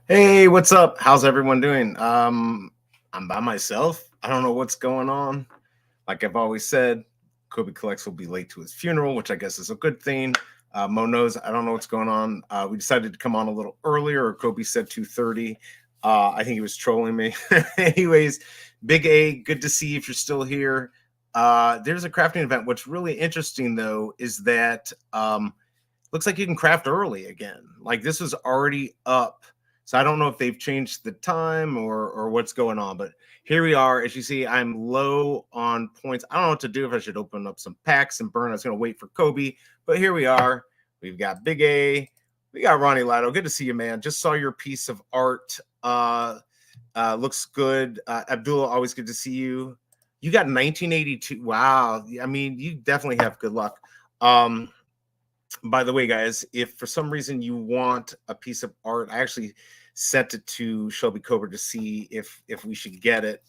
Hey, what's up? How's everyone doing? I'm by myself. I don't know what's going on. Like I've always said, Kobe Collects will be late to his funeral, which I guess is a good thing. Mo knows I don't know what's going on. We decided to come on a little earlier, or Kobe said 2:30. I think he was trolling me. Anyways, Big A, good to see you if you're still here. There's a crafting event. What's really interesting though is that looks like you can craft early again. Like this was already up. So I don't know if they've changed the time or what's going on, but here we are. As you see, I'm low on points. I don't know what to do, if I should open up some packs and burn. I was going to wait for Kobe, but here we are. We've got Big A. We got Ronnie Lido. Good to see you, man. Just saw your piece of art. Looks good. Abdullah, always good to see you. You got 1982. Wow. I mean, you definitely have good luck. By the way, guys, if for some reason you want a piece of art, I actually sent it to Shelby Cobra to see if we should get it.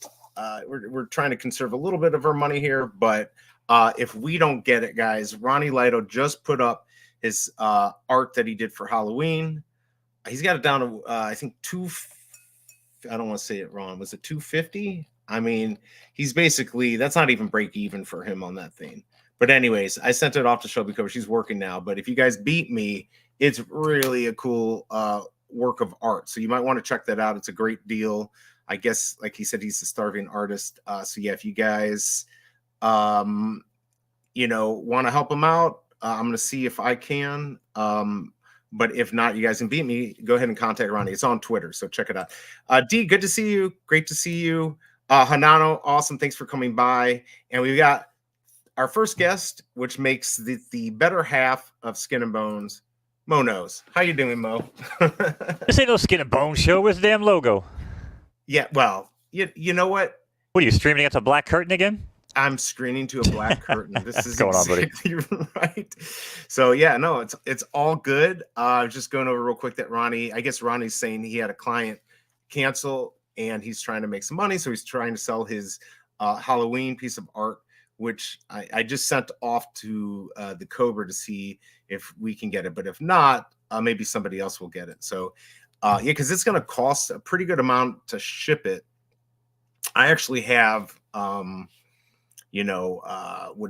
We're trying to conserve a little bit of our money here, but if we don't get it, guys, Ronnie Lido just put up his art that he did for Halloween. He's got it down to I think I don't want to say it wrong. Was it 250? I mean, he's basically, that's not even break even for him on that thing. But anyways, I sent it off to Shelby Cobra. She's working now. But if you guys beat me, it's really a cool work of art. So you might want to check that out. It's a great deal. I guess, like he said, he's a starving artist. So yeah, if you guys, want to help him out, I'm going to see if I can. But if not, you guys can beat me. Go ahead and contact Ronnie. It's on Twitter, so check it out. D, good to see you. Great to see you. Hanano, awesome. Thanks for coming by. And we've got our first guest, which makes the better half of Skin and Bones, Mo Knows. How you doing, Mo? This ain't no Skin and Bone show. Where's the damn logo? Yeah, well, you know what? What are you streaming against a black curtain again? I'm screening to a black curtain. This is going on, buddy? exactly right. So yeah, no, it's all good. Just going over real quick that I guess Ronnie's saying he had a client cancel and he's trying to make some money, so he's trying to sell his Halloween piece of art, which I just sent off to the Cobra to see if we can get it. But if not, maybe somebody else will get it. So yeah, because it's going to cost a pretty good amount to ship it. I actually have what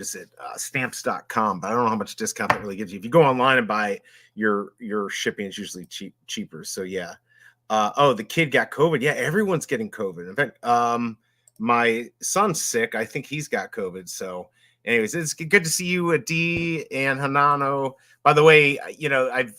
is it? Stamps.com, but I don't know how much discount that really gives you. If you go online and buy your shipping, is usually cheaper. So yeah. The kid got COVID. Yeah, everyone's getting COVID. In fact, my son's sick. I think he's got COVID. So anyways, it's good to see you, D and Hanano. By the way, I've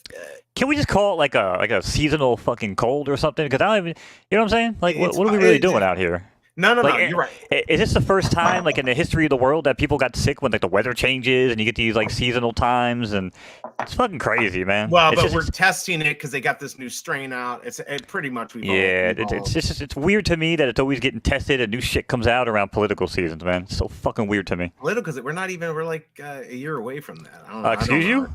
Can we just call it like a seasonal fucking cold or something? Because I don't even, you know what I'm saying? Like, what are we really doing out here? No, Like, you're right. Is this the first time, like, in the history of the world that people got sick when, like, the weather changes and you get these, like, seasonal times? And it's fucking crazy, man. Well, It's but just, we're testing it because they got this new strain out. Pretty much yeah, it's weird to me that it's always getting tested and new shit comes out around political seasons, man. It's so fucking weird to me. political because we're like a year away from that. Excuse you?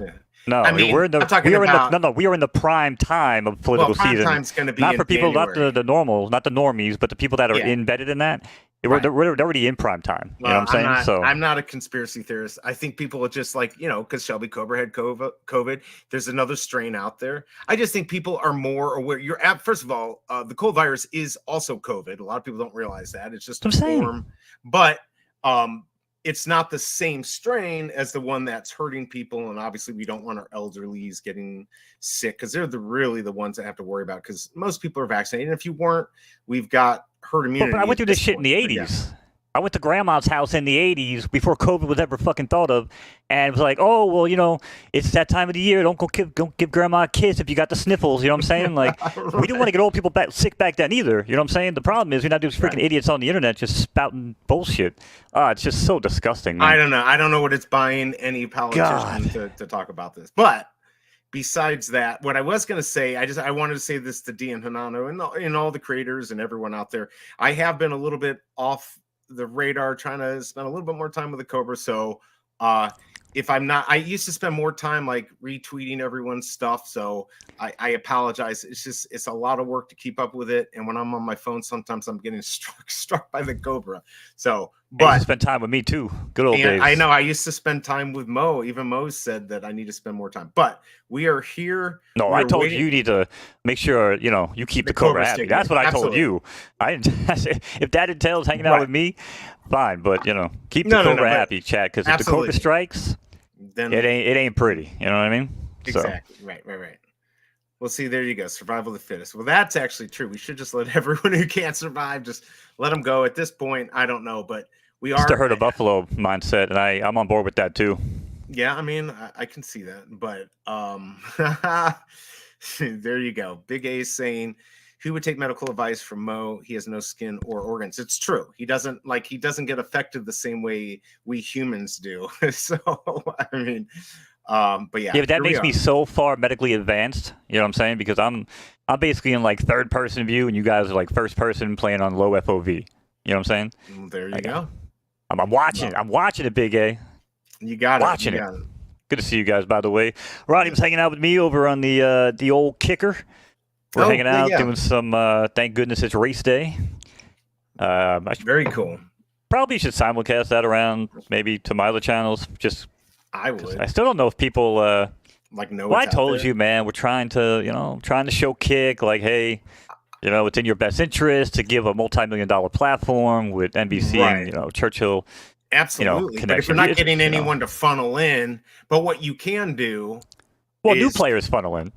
No, I mean, we're in the I'm talking we are in about the no no we are in the prime time of political prime season. time's going to be Not in for people, not January. the normal, not the normies, but the people that are Yeah. embedded in that. Right. They're already in prime time. You know what I'm saying? I'm not a conspiracy theorist. I think people are just like, because Shelby Cobra had COVID. There's another strain out there. I just think people are more aware. First of all, the cold virus is also COVID. A lot of people don't realize that. It's just a form, but it's not the same strain as the one that's hurting people. And obviously, we don't want our elderlies getting sick because they're really the ones that have to worry about. Because most people are vaccinated. And if you weren't, we've got herd immunity. But I went through this shit in the 80s. Yeah. I went to grandma's house in the 80s before COVID was ever fucking thought of, and it was like, oh, well, it's that time of the year. Don't give grandma a kiss if you got the sniffles. You know what I'm saying? Like, right. We didn't want to get old people sick back then either. You know what I'm saying? The problem is we're not these freaking idiots on the internet just spouting bullshit. It's just so disgusting, man. I don't know. I don't know what it's buying any politician to talk about this. But besides that, what I was going to say, I wanted to say this to D and Hanano and all the creators and everyone out there. I have been a little bit off the radar, trying to spend a little bit more time with the Cobra. So if I'm not, I used to spend more time like retweeting everyone's stuff. So I apologize. It's a lot of work to keep up with it. And when I'm on my phone, sometimes I'm getting struck by the Cobra. So, but you spend time with me too. Good old days. I know I used to spend time with Mo. Even Mo said that I need to spend more time. But we are here. No, I told you need to make sure you keep the Cobra happy. That's what I told you. If that entails hanging out with me, fine. But keep the Cobra happy, Chad. Because if the Cobra strikes, then it ain't pretty. You know what I mean? Exactly. So. Right. Well, see, there you go. Survival of the fittest. Well, that's actually true. We should just let everyone who can't survive just let them go. At this point, I don't know, but we are. It's the herd of buffalo mindset, and I'm on board with that too. Yeah, I mean, I can see that, but there you go. Big A saying, who would take medical advice from Mo? He has no skin or organs. It's true. He doesn't get affected the same way we humans do. So I mean, but yeah. Yeah, but that makes me so far medically advanced. You know what I'm saying? Because I'm basically in like third person view, and you guys are like first person playing on low FOV. You know what I'm saying? There you go. I'm watching it. I'm watching it, Big A. You got it. Watching it. Good to see you guys, by the way. Ronnie was hanging out with me over on the old kicker. We're hanging out, doing some, thank goodness it's race day. Very cool. Probably should simulcast that around maybe to my other channels. I would. I still don't know if people, know well, I told you, man, we're trying to show kick, like, hey, it's in your best interest to give a multi-million-dollar platform with NBC and, Churchill. Absolutely. But if you're not getting anyone to funnel in, but what you can do. Well, new players funnel in.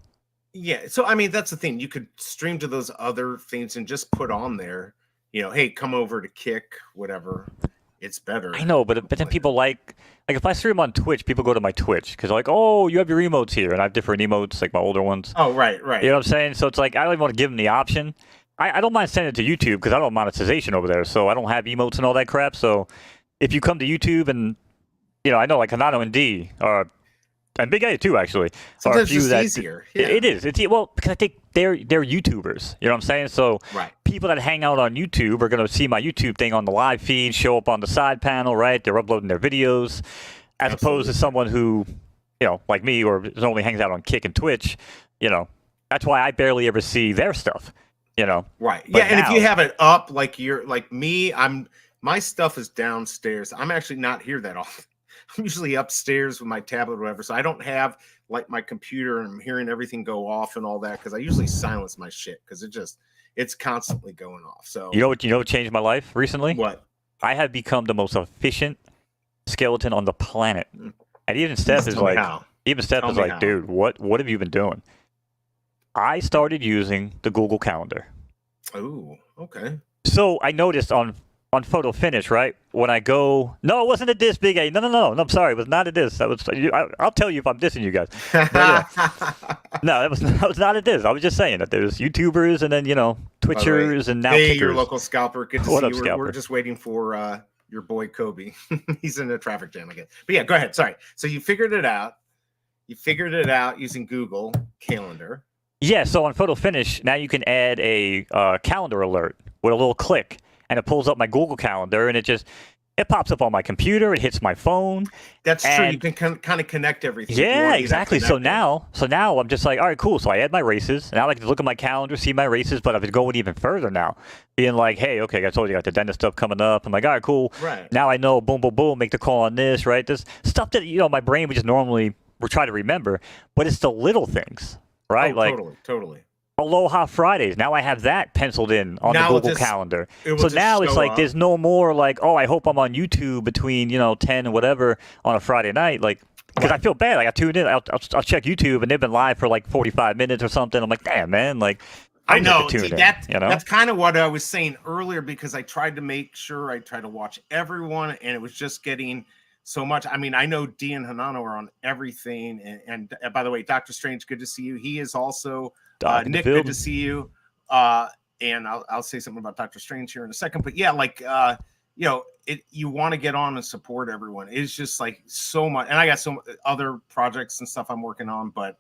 Yeah. So, I mean, that's the thing. You could stream to those other things and just put on there, hey, come over to kick, whatever. It's better. I know, but then people like if I stream on Twitch, people go to my Twitch because they're like, oh, you have your emotes here. And I have different emotes, like my older ones. Oh, right. You know what I'm saying? So it's like, I don't even want to give them the option. I don't mind sending it to YouTube because I don't have monetization over there. So I don't have emotes and all that crap. So if you come to YouTube and, I know like Hanano and D and Big A too, actually. Sometimes it's easier. Yeah. It is. Well, because I think they're YouTubers. You know what I'm saying? So people that hang out on YouTube are going to see my YouTube thing on the live feed, show up on the side panel, right? They're uploading their videos, as opposed to someone who, like me, or only hangs out on Kick and Twitch. That's why I barely ever see their stuff. Right. But and if you have it up, like you're like me, my stuff is downstairs. I'm actually not here that often. I'm usually upstairs with my tablet or whatever. So I don't have like my computer and I'm hearing everything go off and all that because I usually silence my shit because it's constantly going off. So you know what changed my life recently? What? I have become the most efficient skeleton on the planet. And even Steph is like, dude, what have you been doing? I started using the Google Calendar. Oh, okay. So I noticed on Photo Finish, right? When I go, no, it wasn't a diss, Big A. No, I'm sorry, it was not a diss. I'll tell you if I'm dissing you guys. No, that was not a diss. I was just saying that there's YouTubers and then Twitchers and now kickers. Your local scalper. Good to see you. Scalper? We're just waiting for your boy Kobe. He's in a traffic jam again. But yeah, go ahead. Sorry. So you figured it out. You figured it out using Google Calendar. Yeah. So on Photo Finish, now you can add a calendar alert with a little click. And it pulls up my Google Calendar, and it pops up on my computer. It hits my phone. That's true. You can kind of connect everything. Yeah, exactly. So now I'm just like, all right, cool. So I add my races. Now I can look at my calendar, see my races, but I've been going even further now. Being like, hey, okay, I told you I got the dentist stuff coming up. I'm like, all right, cool. Right. Now I know, boom, boom, boom, make the call on this, right? This stuff that, my brain would just normally try to remember, but it's the little things, right? Oh, totally. Aloha Fridays. Now I have that penciled in on the Google Calendar. So now it's like there's no more like, oh, I hope I'm on YouTube between 10 and whatever on a Friday night. Like, because I feel bad. Like I tune in, I'll check YouTube and they've been live for like 45 minutes or something. I'm like, damn, man. Like, I know. That's kind of what I was saying earlier because I tried to make sure I try to watch everyone and it was just getting so much. I mean, I know D and Hanano are on everything. And by the way, Dr. Strange, good to see you. He is also. Nick, good to see you. And I'll say something about Dr. Strange here in a second. But yeah, like you want to get on and support everyone. It's just like so much. And I got some other projects and stuff I'm working on. But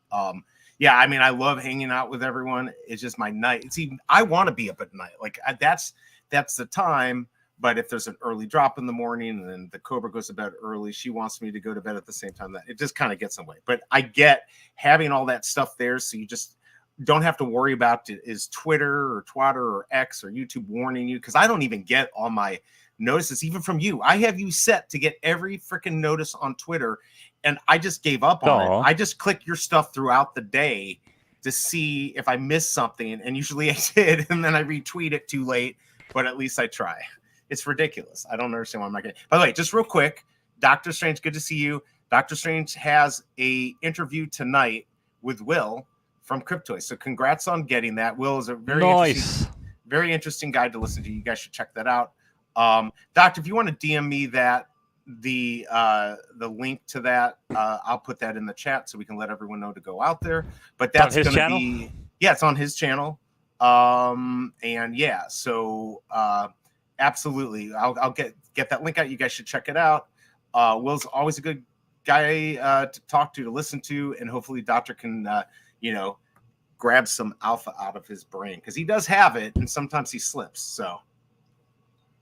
yeah, I mean, I love hanging out with everyone. It's just my night. I want to be up at night. Like that's the time But if there's an early drop in the morning and then the Cobra goes to bed early, she wants me to go to bed at the same time. That it just kind of gets in the way. But I get having all that stuff there, so you just don't have to worry about is Twitter or Twitter or X or YouTube warning you, because I don't even get all my notices, even from you. I have you set to get every freaking notice on Twitter, and I just gave up on it. I just click your stuff throughout the day to see if I missed something, and usually I did, and then I retweet it too late, but at least I try. It's ridiculous. I don't understand why I'm not getting. By the way, just real quick, Doctor Strange, good to see you. Doctor Strange has a interview tonight with Will from Cryptoid. So congrats on getting that. Will is a very interesting guy to listen to. You guys should check that out. Doctor, if you want to DM me that the link to that, I'll put that in the chat so we can let everyone know to go out there. But that's going to be it's on his channel. And yeah, so absolutely, I'll get that link out. You guys should check it out. Will's always a good guy to talk to listen to, and hopefully Doctor can grab some alpha out of his brain, because he does have it and sometimes he slips. So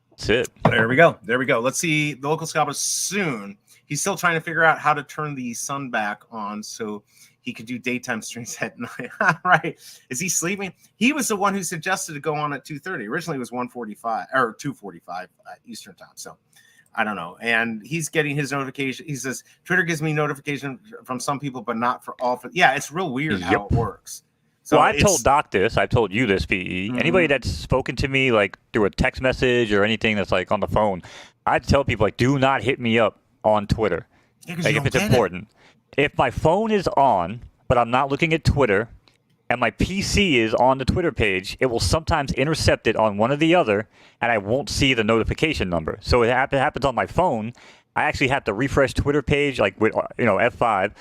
that's it. There we go. Let's see the local scalper soon. He's still trying to figure out how to turn the sun back on so he could do daytime streams at night. Right? Is he sleeping? He was the one who suggested to go on at 2:30. Originally it was 1:45 or 2:45 Eastern time. So I don't know. And he's getting his notification. He says Twitter gives me notification from some people, but not for all. Yeah, it's real weird how it works. So I've told Doc this. I've told you this, PE. Mm-hmm. Anybody that's spoken to me like through a text message or anything that's like on the phone, I'd tell people like, do not hit me up on Twitter. Yeah, like if it's important. If my phone is on, but I'm not looking at Twitter, and my PC is on the Twitter page, it will sometimes intercept it on one or the other, and I won't see the notification number. So it happens on my phone. I actually have to refresh Twitter page, like with F5.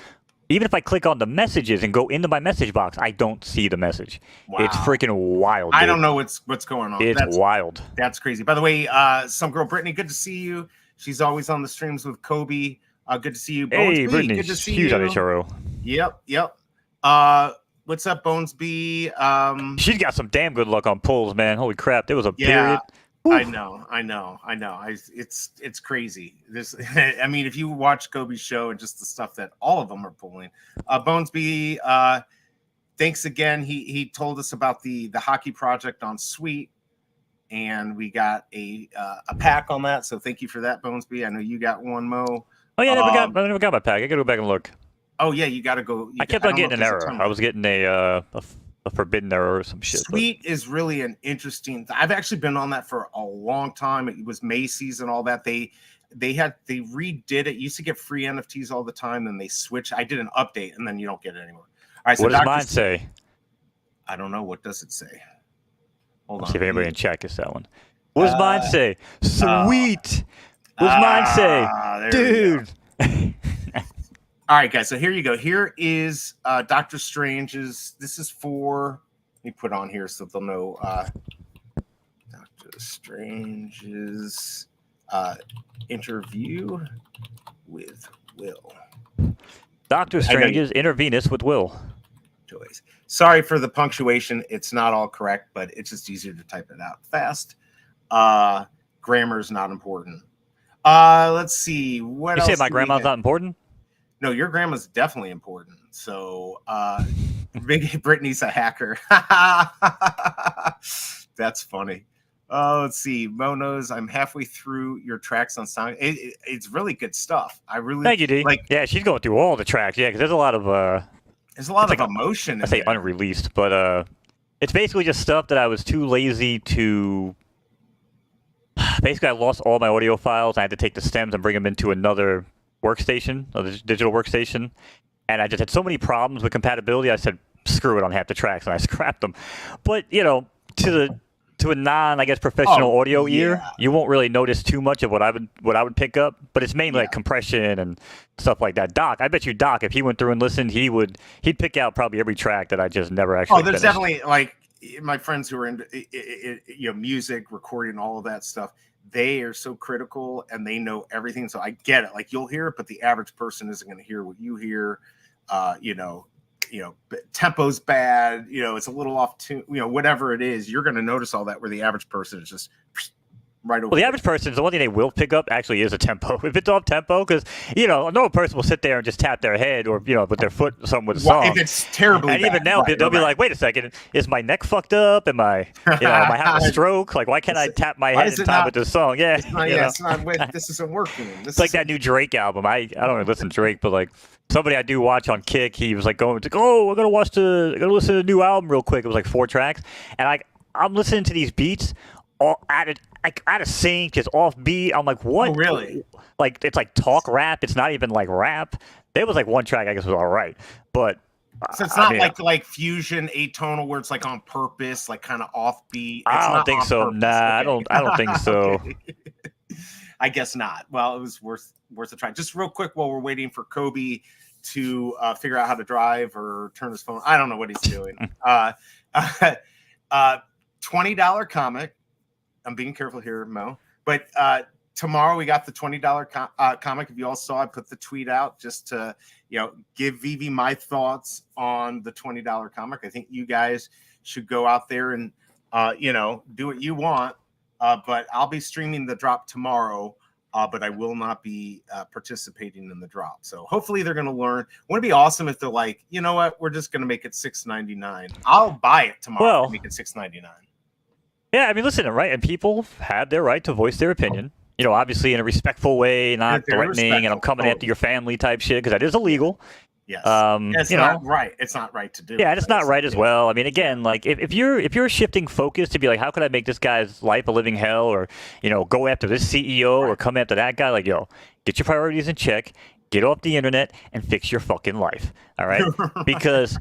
Even if I click on the messages and go into my message box, I don't see the message. Wow. It's freaking wild, dude. I don't know what's going on. That's wild. That's crazy. By the way, some girl, Brittany, good to see you. She's always on the streams with Kobe. Good to see you. Bones hey, B, Brittany. Good to see huge you. On HRO. Yep. What's up, Bones B? She's got some damn good luck on pulls, man. Holy crap. There was a period. I know. It's crazy. I mean, if you watch Kobe's show and just the stuff that all of them are pulling. Bones B, thanks again. He told us about the hockey project on Sweet, and we got a pack on that. So thank you for that, Bones B. I know you got one, Mo. Oh yeah, I never got my pack. I gotta go back and look. Oh yeah, you gotta go. I kept on getting an error. I was getting a forbidden error or some shit. Sweet is really an interesting. I've actually been on that for a long time. It was Macy's and all that. They redid it. You used to get free NFTs all the time, and they switched. I did an update, and then you don't get it anymore. All right. So what does mine say? I don't know. What does it say? Hold on. See if anybody in chat gets that one. What does mine say? Sweet. What does mine say, dude? All right, guys. So here you go. Here is Doctor Strange's. This is for. Let me put on here so they'll know. Doctor Strange's interview with Will. Doctor Strange's intravenous with Will. Joyce. Sorry for the punctuation. It's not all correct, but it's just easier to type it out fast. Grammar is not important. Let's see. What else? You say my grandma's not important? No, your grandma's definitely important. So, Big Brittany's a hacker. That's funny. Let's see. Mo knows I'm halfway through your tracks on Sound. It's really good stuff. I really thank you, D. Like. Yeah, she's going through all the tracks. Yeah, because there's a lot of emotion. I say unreleased, but it's basically just stuff that I was too lazy to. Basically, I lost all my audio files. I had to take the stems and bring them into another workstation, a digital workstation, and I just had so many problems with compatibility. I said, "Screw it on half the tracks," and I scrapped them. But to a non, I guess, professional audio ear, you won't really notice too much of what I would pick up. But it's mainly like compression and stuff like that. Doc, I bet you Doc, if he went through and listened, he'd pick out probably every track that I just never actually. There's finished. Definitely like my friends who are into music, recording, all of that stuff. They are so critical and they know everything. So I get it. Like you'll hear it, but the average person isn't going to hear what you hear. Tempo's bad. It's a little off tune. Whatever it is, you're going to notice all that. Where the average person is just right over Well, the there. average person, the one thing they will pick up actually is a tempo. If it's off tempo, because a normal person will sit there and just tap their head or with their foot or something with a song. If it's terribly and bad, even now they'll be like, "Wait a second, is my neck fucked up? Am I having a stroke? Like, why can't I tap my head in time with this song?" Yeah, it's not. This isn't working. It's like that new Drake album. I don't really listen to Drake, but like somebody I do watch on Kick, he was like we're gonna listen to the new album real quick. It was like 4 tracks, and I'm listening to these beats all out of sync, just off beat. I'm like, what? Oh, really? Like, it's like talk rap. It's not even like rap. There was like 1 track I guess was all right, but so it's not like fusion atonal where it's like on purpose, like kind of offbeat. I don't think so. Purpose. Nah, Okay. I don't think so. Okay. I guess not. Well, it was worth a try. Just real quick while we're waiting for Kobe to figure out how to drive or turn his phone. I don't know what he's doing. $20 comic. I'm being careful here, Mo. But tomorrow we got the $20 comic. If you all saw, I put the tweet out just to give Vivi my thoughts on the $20 comic. I think you guys should go out there and do what you want. But I'll be streaming the drop tomorrow. But I will not be participating in the drop. So hopefully they're going to learn. Wouldn't it be awesome if they're like, you know what, we're just going to make it $6.99. I'll buy it tomorrow and make it $6.99. Yeah, I mean, listen, right? And people have their right to voice their opinion. Obviously in a respectful way, not threatening, and I'm coming after your family type shit, because that is illegal. Yes. It's not right. It's not right to do. Yeah, it's not right as well. I mean, again, like if you're shifting focus to be like, how could I make this guy's life a living hell, or go after this CEO or come after that guy? Like, get your priorities in check, get off the internet, and fix your fucking life. All right, because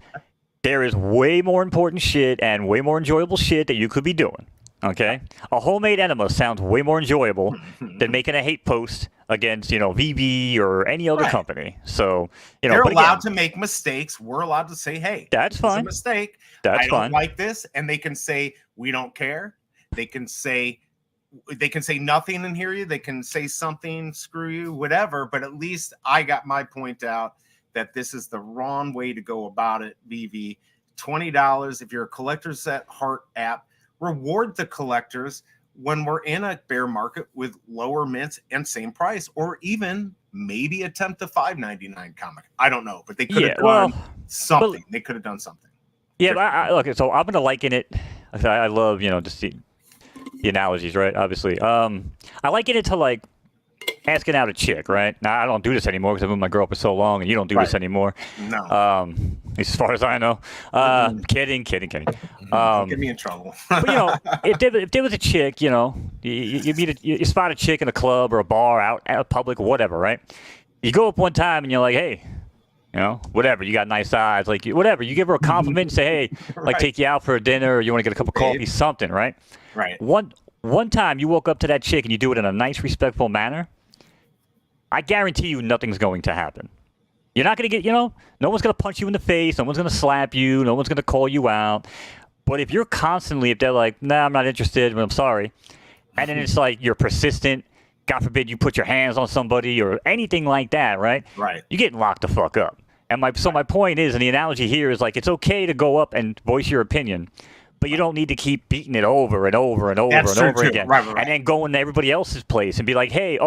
there is way more important shit and way more enjoyable shit that you could be doing. Okay, a homemade enema sounds way more enjoyable than making a hate post against VB or any other company. So they're allowed to make mistakes. We're allowed to say, "Hey, that's fine. It's a mistake. That's fine. I don't like this," and they can say, "We don't care." They can say nothing and hear you. They can say something, screw you, whatever. But at least I got my point out that this is the wrong way to go about it. VV, $20 if you're a Collectors at Heart app. Reward the collectors when we're in a bear market with lower mints and same price, or even maybe attempt a $5.99 comic. I don't know, but they could have done something. They could have done something. Yeah, but look, so I'm going to liken it. I love, just the analogies, right? Obviously. I liken it to like asking out a chick, right? Now, I don't do this anymore because I've been with my girl for so long, and you don't do this anymore. No. At least as far as I know. Kidding. Get me in trouble. But, if there was a chick, you spot a chick in a club or a bar, out at a public, whatever, right? You go up one time and you're like, hey, whatever. You got nice eyes, like whatever. You give her a compliment and say, hey, like take you out for a dinner, or you want to get a cup of coffee, something, right? Right. One time you walk up to that chick and you do it in a nice, respectful manner, I guarantee you nothing's going to happen. You're not going to get, no one's going to punch you in the face. No one's going to slap you. No one's going to call you out. But if they're like, nah, I'm not interested, but I'm sorry. And then it's like you're persistent. God forbid you put your hands on somebody or anything like that, right? Right. You're getting locked the fuck up. And my point is, and the analogy here is like, it's okay to go up and voice your opinion, but you don't need to keep beating it over and over and over and over again. Right. And then go into everybody else's place and be like, hey,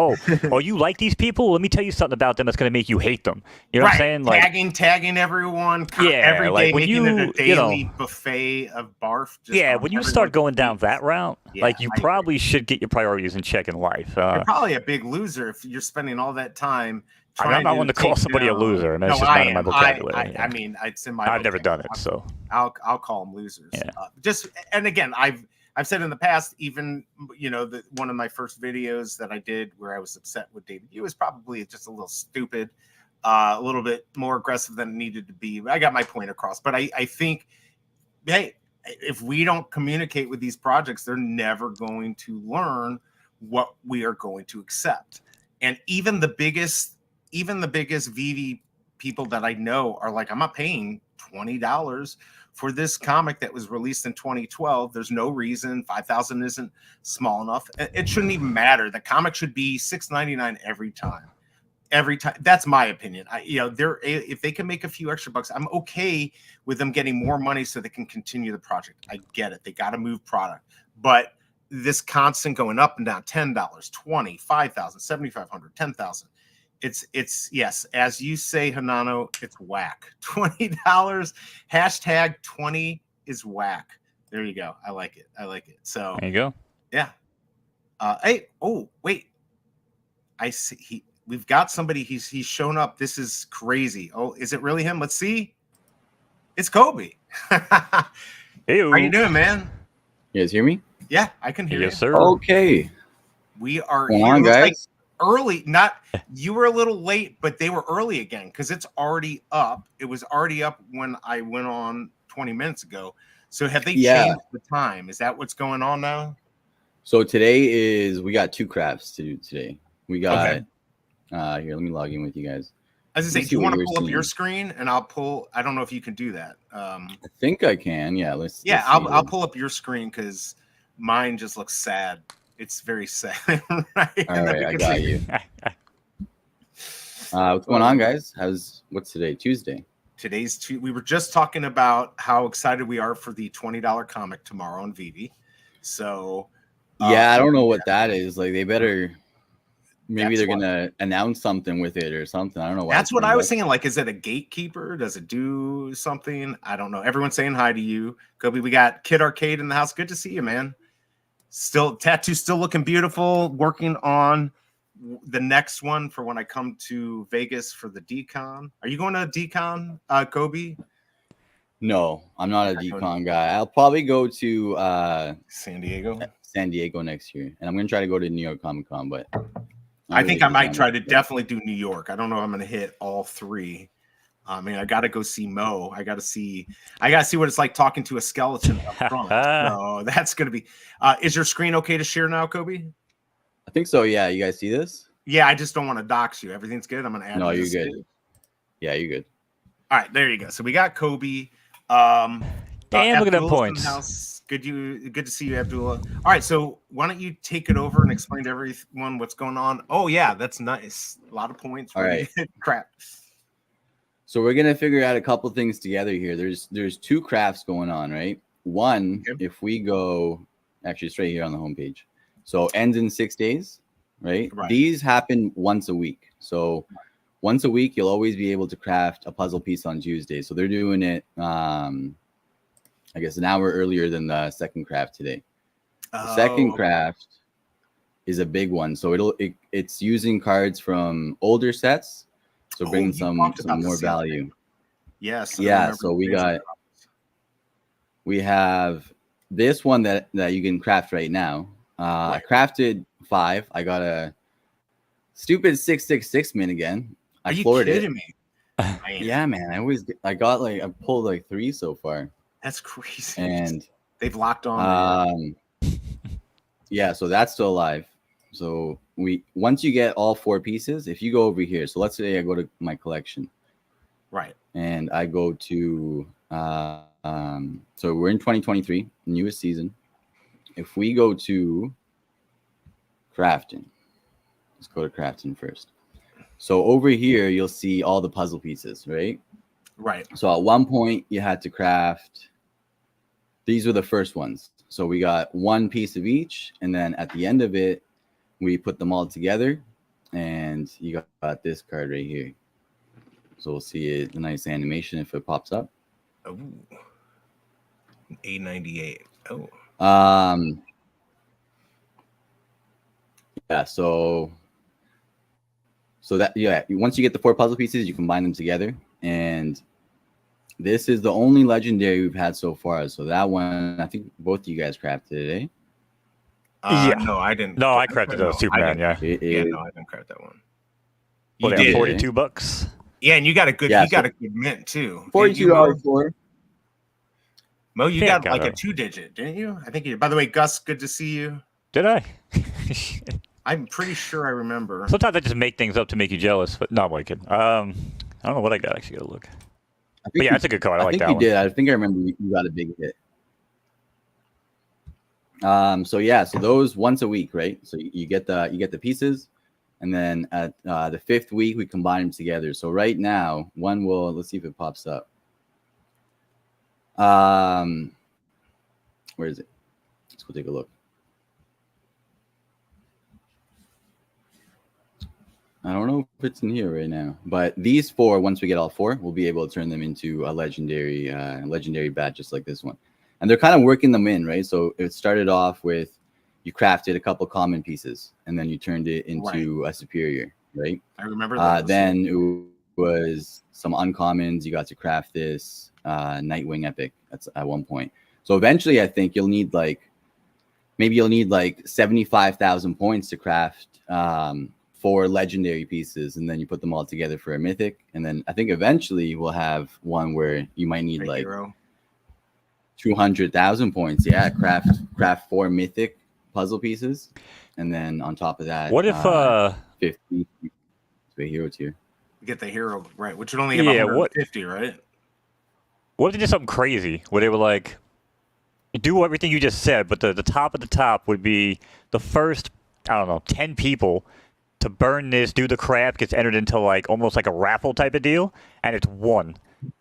you like these people? Let me tell you something about them that's going to make you hate them. You know what I'm saying? Like tagging everyone. Every day, making it a daily buffet of barf. When you start going down that route, you probably should get your priorities in check in life. You're probably a big loser if you're spending all that time. I'm not one to call somebody a loser, and that's just not in my vocabulary. I mean, it's in my. I've never done it, so I'll call them losers. Yeah. And again, I've said in the past, even one of my first videos that I did where I was upset with David, was probably just a little stupid, a little bit more aggressive than it needed to be. I got my point across, but I think, hey, if we don't communicate with these projects, they're never going to learn what we are going to accept. And even the biggest VV people that I know are like, I'm not paying $20 for this comic that was released in 2012. There's no reason. 5,000 isn't small enough. It shouldn't even matter. The comic should be $6.99 every time. That's my opinion. If they can make a few extra bucks, I'm okay with them getting more money so they can continue the project. I get it. They got to move product, but this constant going up and down, $10, 20, 5,000, 7,500, 10,000. It's yes, as you say, Hanano, it's whack. $20 hashtag 20 is whack. There you go. I like it. So There you go. yeah. Hey, oh wait, I see we've got somebody. He's shown up. This is crazy. Oh, is it really him? Let's see. It's Kobe. How you doing, man? You guys hear me? Yeah, I can hear Yes, you. sir. Okay. We are Come here. on, guys. Like early. Not you were a little late, but they were early again because it's already up. It was already up when I went on 20 minutes ago. So have they changed the time? Is that what's going on now? So today we got 2 crafts to do today. We got here, let me log in with you guys. I was gonna say, do you want to pull up your screen and I'll pull? I don't know if you can do that. I think I can. Yeah, let's I'll pull up your screen because mine just looks sad. It's very sad. Right? All right, I got you. What's going on, guys? What's today? Tuesday. Today's we were just talking about how excited we are for the $20 comic tomorrow on Vivi. So yeah, I don't know what that is. Like they better. Maybe they're gonna announce something with it or something. I don't know. That's what I was thinking. Like, is it a gatekeeper? Does it do something? I don't know. Everyone's saying hi to you, Kobe. We got Kid Arcade in the house. Good to see you, man. Still, tattoo still looking beautiful. Working on the next one for when I come to Vegas for the decon. Are you going to decon, Kobe? No, I'm not a decon guy. I'll probably go to San Diego next year, and I'm gonna try to go to New York Comic Con, but. I think I might try to definitely do New York. I don't know if I'm going to hit all 3. I mean, I got to go see Mo. I got to see what it's like talking to a skeleton up front. So that's going to be. Is your screen okay to share now, Kobe? I think so. Yeah, you guys see this? Yeah, I just don't want to dox you. Everything's good. I'm going to add. No, you're good. Yeah, you're good. All right, there you go. So we got Kobe. Damn, look at them points. Good to see you, Abdullah. All right, so why don't you take it over and explain to everyone what's going on? Oh yeah, that's nice. A lot of points. All right. Crap. So we're gonna figure out a couple things together here. There's 2 crafts going on, right? One, if we go, actually it's right here on the homepage. So ends in 6 days, right? These happen once a week. So once a week, you'll always be able to craft a puzzle piece on Tuesday. So they're doing it. I guess an hour earlier than the second craft today. The second craft is a big one, so it's using cards from older sets, so bringing some more value. Yes. Yeah. So we have this one that you can craft right now. I crafted 5. I got a stupid 666 min again. Are you kidding me? Yeah, man. I pulled like 3 so far. That's crazy. And they've locked on. Yeah, so that's still alive. So once you get all 4 pieces, if you go over here, so let's say I go to my collection, right, and I go to so we're in 2023, newest season. If we go to crafting, let's go to crafting first. So over here, you'll see all the puzzle pieces, right? Right. So at one point, you had to craft. These were the first ones. So we got 1 piece of each, and then at the end of it, we put them all together, and you got this card right here. So we'll see a nice animation if it pops up. Oh, A98. Oh. Yeah. So that once you get the 4 puzzle pieces, you combine them together, and this is the only legendary we've had so far. So that one, I think both of you guys crafted it, eh? Yeah. No, I didn't. No, I crafted a Superman. Yeah. No, I didn't craft that one. You did $42. Yeah, and you got a good. You got a good mint too. $42 for. Mo, you got like a 2-digit, didn't you? I think you did. By the way, Gus, good to see you. Did I? I'm pretty sure I remember. Sometimes I just make things up to make you jealous, but no, I'm kidding. I don't know what I got. Actually, gotta look. But yeah, it's a good card. I like that one. I think you did. I think I remember you got a big hit. So yeah, so those once a week, right? So you get the pieces, and then at the 5th week we combine them together. So right now, let's see if it pops up. Where is it? Let's go take a look. I don't know if it's in here right now, but these 4, once we get all 4, we'll be able to turn them into a legendary bat, just like this one. And they're kind of working them in, right? So it started off with you crafted a couple common pieces, and then you turned it into a superior, right? I remember that. Then it was some uncommons. You got to craft this Nightwing epic at one point. So eventually, I think you'll need maybe 75,000 points to craft 4 legendary pieces, and then you put them all together for a mythic. And then I think eventually we'll have one where you might need like HRO. 200,000 points. Yeah, craft 4 mythic puzzle pieces, and then on top of that, what if 50 to a hero tier. You get the hero, right? Which would only have 150, right? What if they did something crazy where they were like, do everything you just said, but the top of the top would be the first, I don't know, 10 people to burn this, do the craft, gets entered into like almost like a raffle type of deal, and it's one.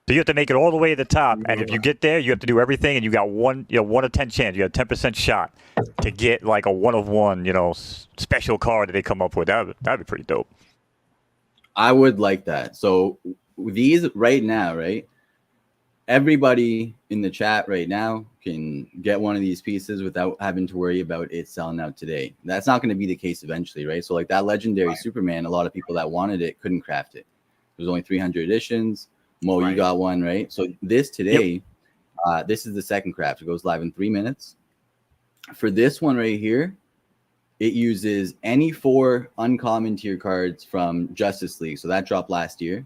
So you have to make it all the way to the top, and if you get there, you have to do everything, and you got 1 of 10 chance. You got a 10% shot to get like a 1 of 1, special card that they come up with. That'd be pretty dope. I would like that. So these right now, right? Everybody in the chat right now can get one of these pieces without having to worry about it selling out today. That's not going to be the case eventually, right? So like that legendary Superman, a lot of people that wanted it couldn't craft it. There's only 300 editions. Mo, you got one, right? So this today, this is the second craft. It goes live in 3 minutes. For this one right here, it uses any 4 uncommon tier cards from Justice League. So that dropped last year.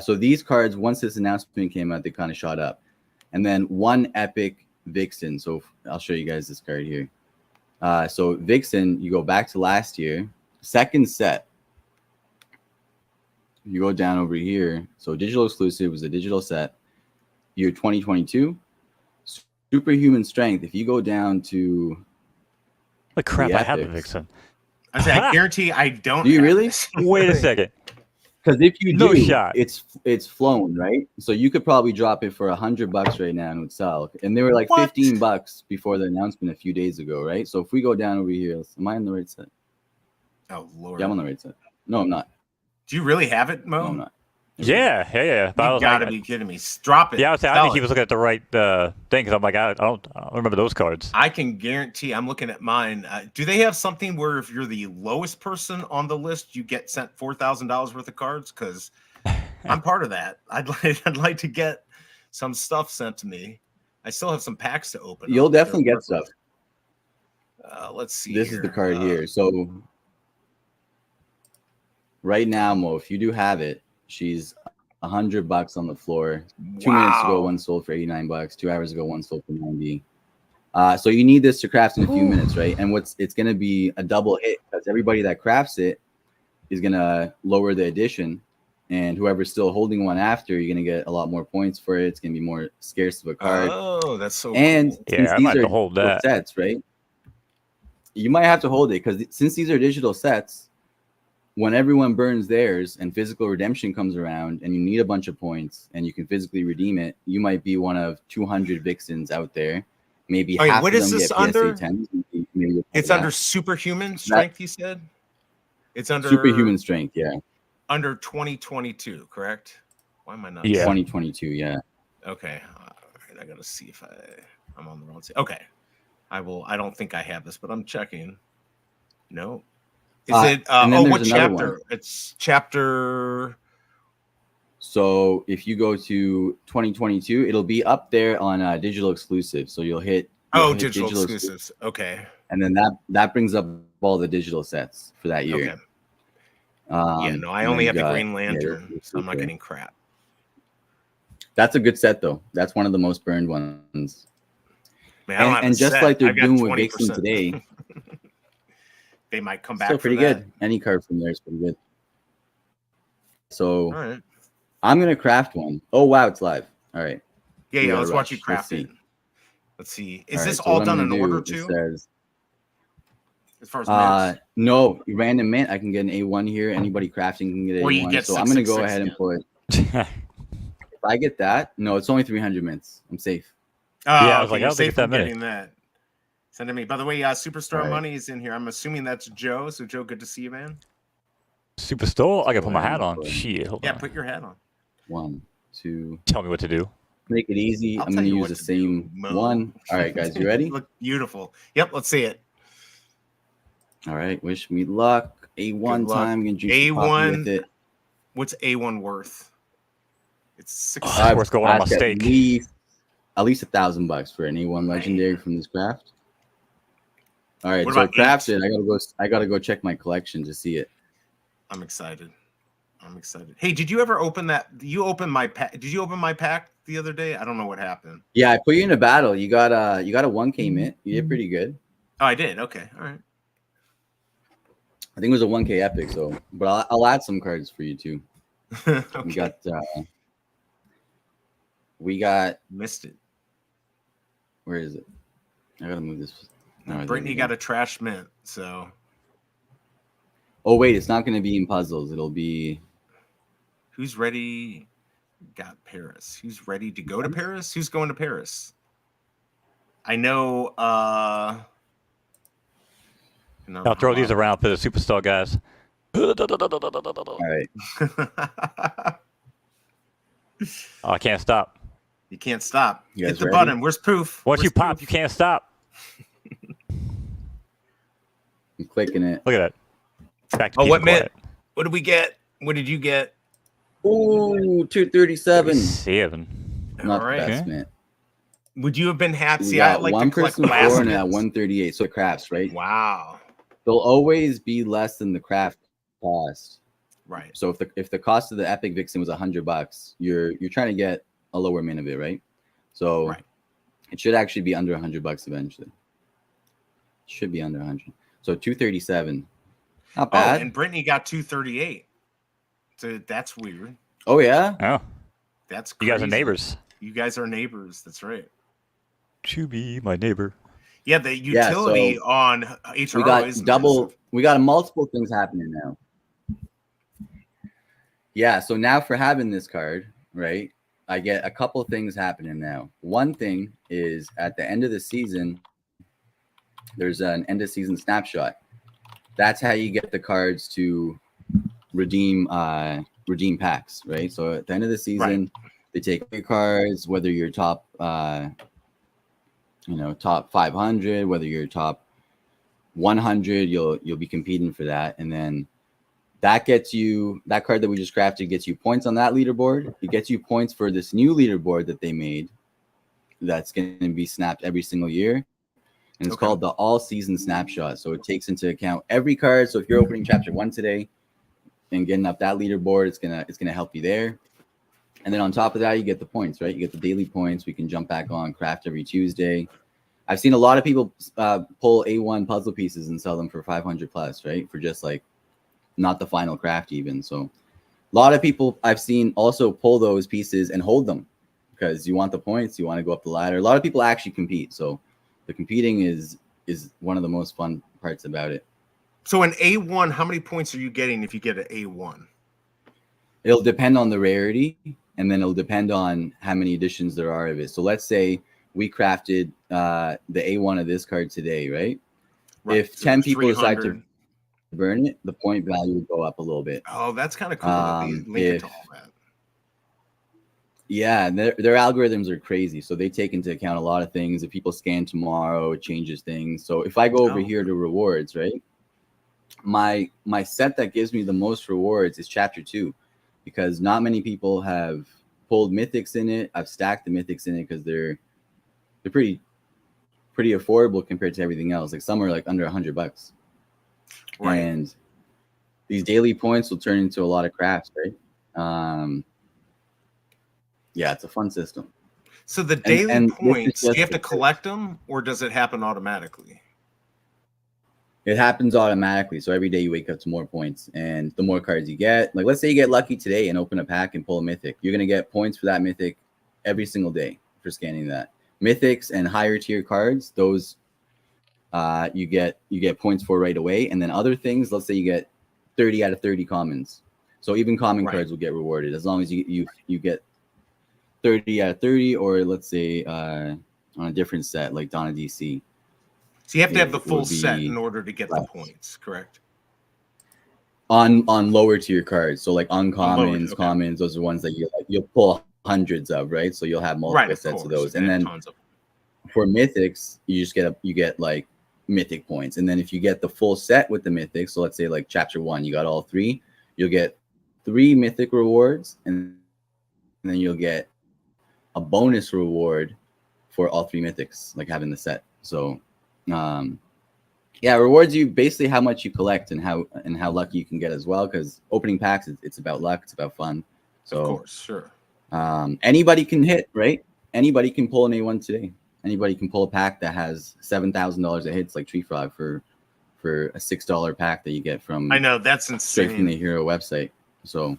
So these cards, once this announcement came out, they kind of shot up. And then 1 epic Vixen. So I'll show you guys this card here. So Vixen, you go back to last year, second set. You go down over here. So digital exclusive was a digital set. Year 2022. Superhuman strength. If you go down to What crap, I have a Vixen. I guarantee I don't. Do you really? Wait a second. Because if you do, no shot. It's flown, right? So you could probably drop it for $100 right now and it would sell. And they were like $15 before the announcement a few days ago, right? So if we go down over here, am I on the right set? Oh Lord. Yeah, I'm on the right set. No, I'm not. Do you really have it, Mo? No, I'm not. Yeah. But you gotta be kidding me. Drop it. Yeah, I think he was looking at the right thing because I'm like, I don't remember those cards. I can guarantee. I'm looking at mine. Do they have something where if you're the lowest person on the list, you get sent $4,000 worth of cards? Because I'm part of that. I'd like to get some stuff sent to me. I still have some packs to open. You'll definitely get stuff. Let's see. This is the card here. So right now, Mo, if you do have it, she's $100 on the floor. 2 minutes ago, one sold for $89. 2 hours ago, one sold for $90. So you need this to craft in a few minutes, right? And it's going to be a double hit because everybody that crafts it is going to lower the edition, and whoever's still holding one after, you're going to get a lot more points for it. It's going to be more scarce of a card. Oh, that's so and cool. Yeah, I might have to hold that. Sets, right? You might have to hold it because since these are digital sets, when everyone burns theirs and physical redemption comes around and you need a bunch of points and you can physically redeem it, you might be one of 200 Vixens out there. Maybe half what of is them this get under? PSA 10s. Maybe It's under superhuman strength, you said? It's under superhuman strength, yeah. Under 2022, correct? Why am I not? Yeah. 2022, yeah. Okay. All right. I gotta see if I'm on the wrong side. Okay. I don't think I have this, but I'm checking. No. Is it what chapter? One. It's chapter. So if you go to 2022, it'll be up there on digital exclusive. So you'll hit digital exclusives. Okay. And then that brings up all the digital sets for that year. Okay. I only have the Green Lantern, so I'm not getting crap. That's a good set though. That's one of the most burned ones. Man, and just like they're doing with Vixen today. They might come back. Still pretty good. Any card from there is pretty good. So all right. I'm gonna craft one. Oh wow, it's live. All right. Yeah. Let's watch you craft it. Let's see. Is this all done in order too? As far as no, random mint. I can get an A1 here. Anybody crafting can get an A1. So I'm gonna go ahead and put. If I get that, no, it's only 300 mints. I'm safe. I was like, I'll take that many. That. Send it to me. By the way, Superstar Money is in here. I'm assuming that's Joe. So Joe, good to see you, man. Superstore? I gotta put my Go ahead hat and on. go ahead. Shit, hold Yeah, on. put your hat on. 1, 2. Tell me what to do. Make it easy. I'll I'm tell going to you use what the to do, same Mo. one. All right, guys, you ready? Look beautiful. Yep, let's see it. All right, wish me luck. A1 Good luck. time. Gonna juice the coffee A1. with it. What's A1 worth? It's Oh, 6. it's worth going on my Ask steak. at least $1,000 for an A1 legendary from this craft. All right, What so about crafted. I gotta go check my collection to see it. I'm excited. Hey, did you ever open that? You opened my pack. Did you open my pack the other day? I don't know what happened. Yeah, I put you in a battle. You got a 1K mint. You did pretty good. Oh, I did. Okay, all right. I think it was a 1K epic. So, but I'll add some cards for you too. Okay. We got. Missed it. Where is it? I gotta move this. No, Brittany got a trash mint. So. Oh wait, it's not gonna be in puzzles. It'll be. Who's ready? Got Paris. Who's ready to go to Paris? Who's going to Paris? I know. I'll throw these around for the Superstar guys. All right. Oh, I can't stop. You can't stop. You Hit guys the ready? button. Where's proof? Once Where's you pop, proof? you can't stop. I'm clicking it. Look at that. Back to Oh, peace what and mint? quiet. What did we get? What did you get? Ooh, 237. 7. Not All right. the best Okay. mint. Would you have been happy? We See, I got like one to collect person last 4 and at mints. 138. So it crafts, right? Wow. They'll always be less than the craft cost. Right. So if the cost of the epic vixen was $100, you're trying to get a lower mint of it, right? So Right. it should actually be under $100 eventually. It should be under 100. So 237. Not Oh, bad. and Brittany got 238. So that's weird. Oh yeah. Oh, That's you crazy. guys are neighbors. You guys are neighbors. That's right. To be my neighbor. Yeah, the utility on HRO We got is double. massive. We got multiple things happening now. Yeah. So now for having this card, right? I get a couple things happening now. One thing is at the end of the season, there's an end of season snapshot. That's how you get the cards to redeem packs, right? So at the end of the season, they take your cards, whether you're top top 500, whether you're top 100, you'll be competing for that, and then that gets you that card that we just crafted gets you points on that leaderboard. It gets you points for this new leaderboard that they made that's going to be snapped every single year. And it's called the all season snapshot. So it takes into account every card. So if you're opening chapter 1 today and getting up that leaderboard, it's gonna help you there. And then on top of that, you get the points, right? You get the daily points. We can jump back on craft every Tuesday. I've seen a lot of people pull A1 puzzle pieces and sell them for 500 plus, right? For just like not the final craft even. So a lot of people I've seen also pull those pieces and hold them because you want the points, you want to go up the ladder. A lot of people actually compete. So the competing is one of the most fun parts about it. So an A1, how many points are you getting if you get an A1? It'll depend on the rarity, and then it'll depend on how many editions there are of it. So let's say we crafted the A1 of this card today, right? If so 10 people 300. decide to burn it, the point value would go up a little bit. Oh, that's kind of cool that they link it to all that. Yeah, their algorithms are crazy. So they take into account a lot of things. If people scan tomorrow, it changes things. So if I go over here to rewards, right? My set that gives me the most rewards is chapter 2, because not many people have pulled mythics in it. I've stacked the mythics in it because they're pretty affordable compared to everything else. Like some are like under $100. Right. And these daily points will turn into a lot of crafts, right? Yeah, it's a fun system. So the daily points, do you have to collect them, or does it happen automatically? It happens automatically. So every day you wake up to more points, and the more cards you get, like let's say you get lucky today and open a pack and pull a mythic, you're gonna get points for that mythic every single day for scanning that. Mythics and higher tier cards, those you get points for right away. And then other things, let's say you get 30 out of 30 commons. So even common cards will get rewarded as long as you get 30 out of 30, or let's say on a different set like Donna DC. So you have to have the full set in order to get the points, correct? on lower tier cards. So like uncommons, okay. commons, those are ones that you'll pull hundreds of, right? So you'll have multiple sets of those. And then for mythics, you just get like mythic points. And then if you get the full set with the mythics, so let's say like chapter 1, you got all 3, you'll get 3 mythic rewards, and then you'll get a bonus reward for all 3 mythics, like having the set. So yeah, rewards you basically how much you collect and how lucky you can get as well, because opening packs, it's about luck, it's about fun. So of course, sure. Anybody can hit, right? Anybody can pull an A1 today. Anybody can pull a pack that has $7,000 of hits, like Tree Frog, for a $6 pack that you get from, I know, that's insane, straight from the HRO website. So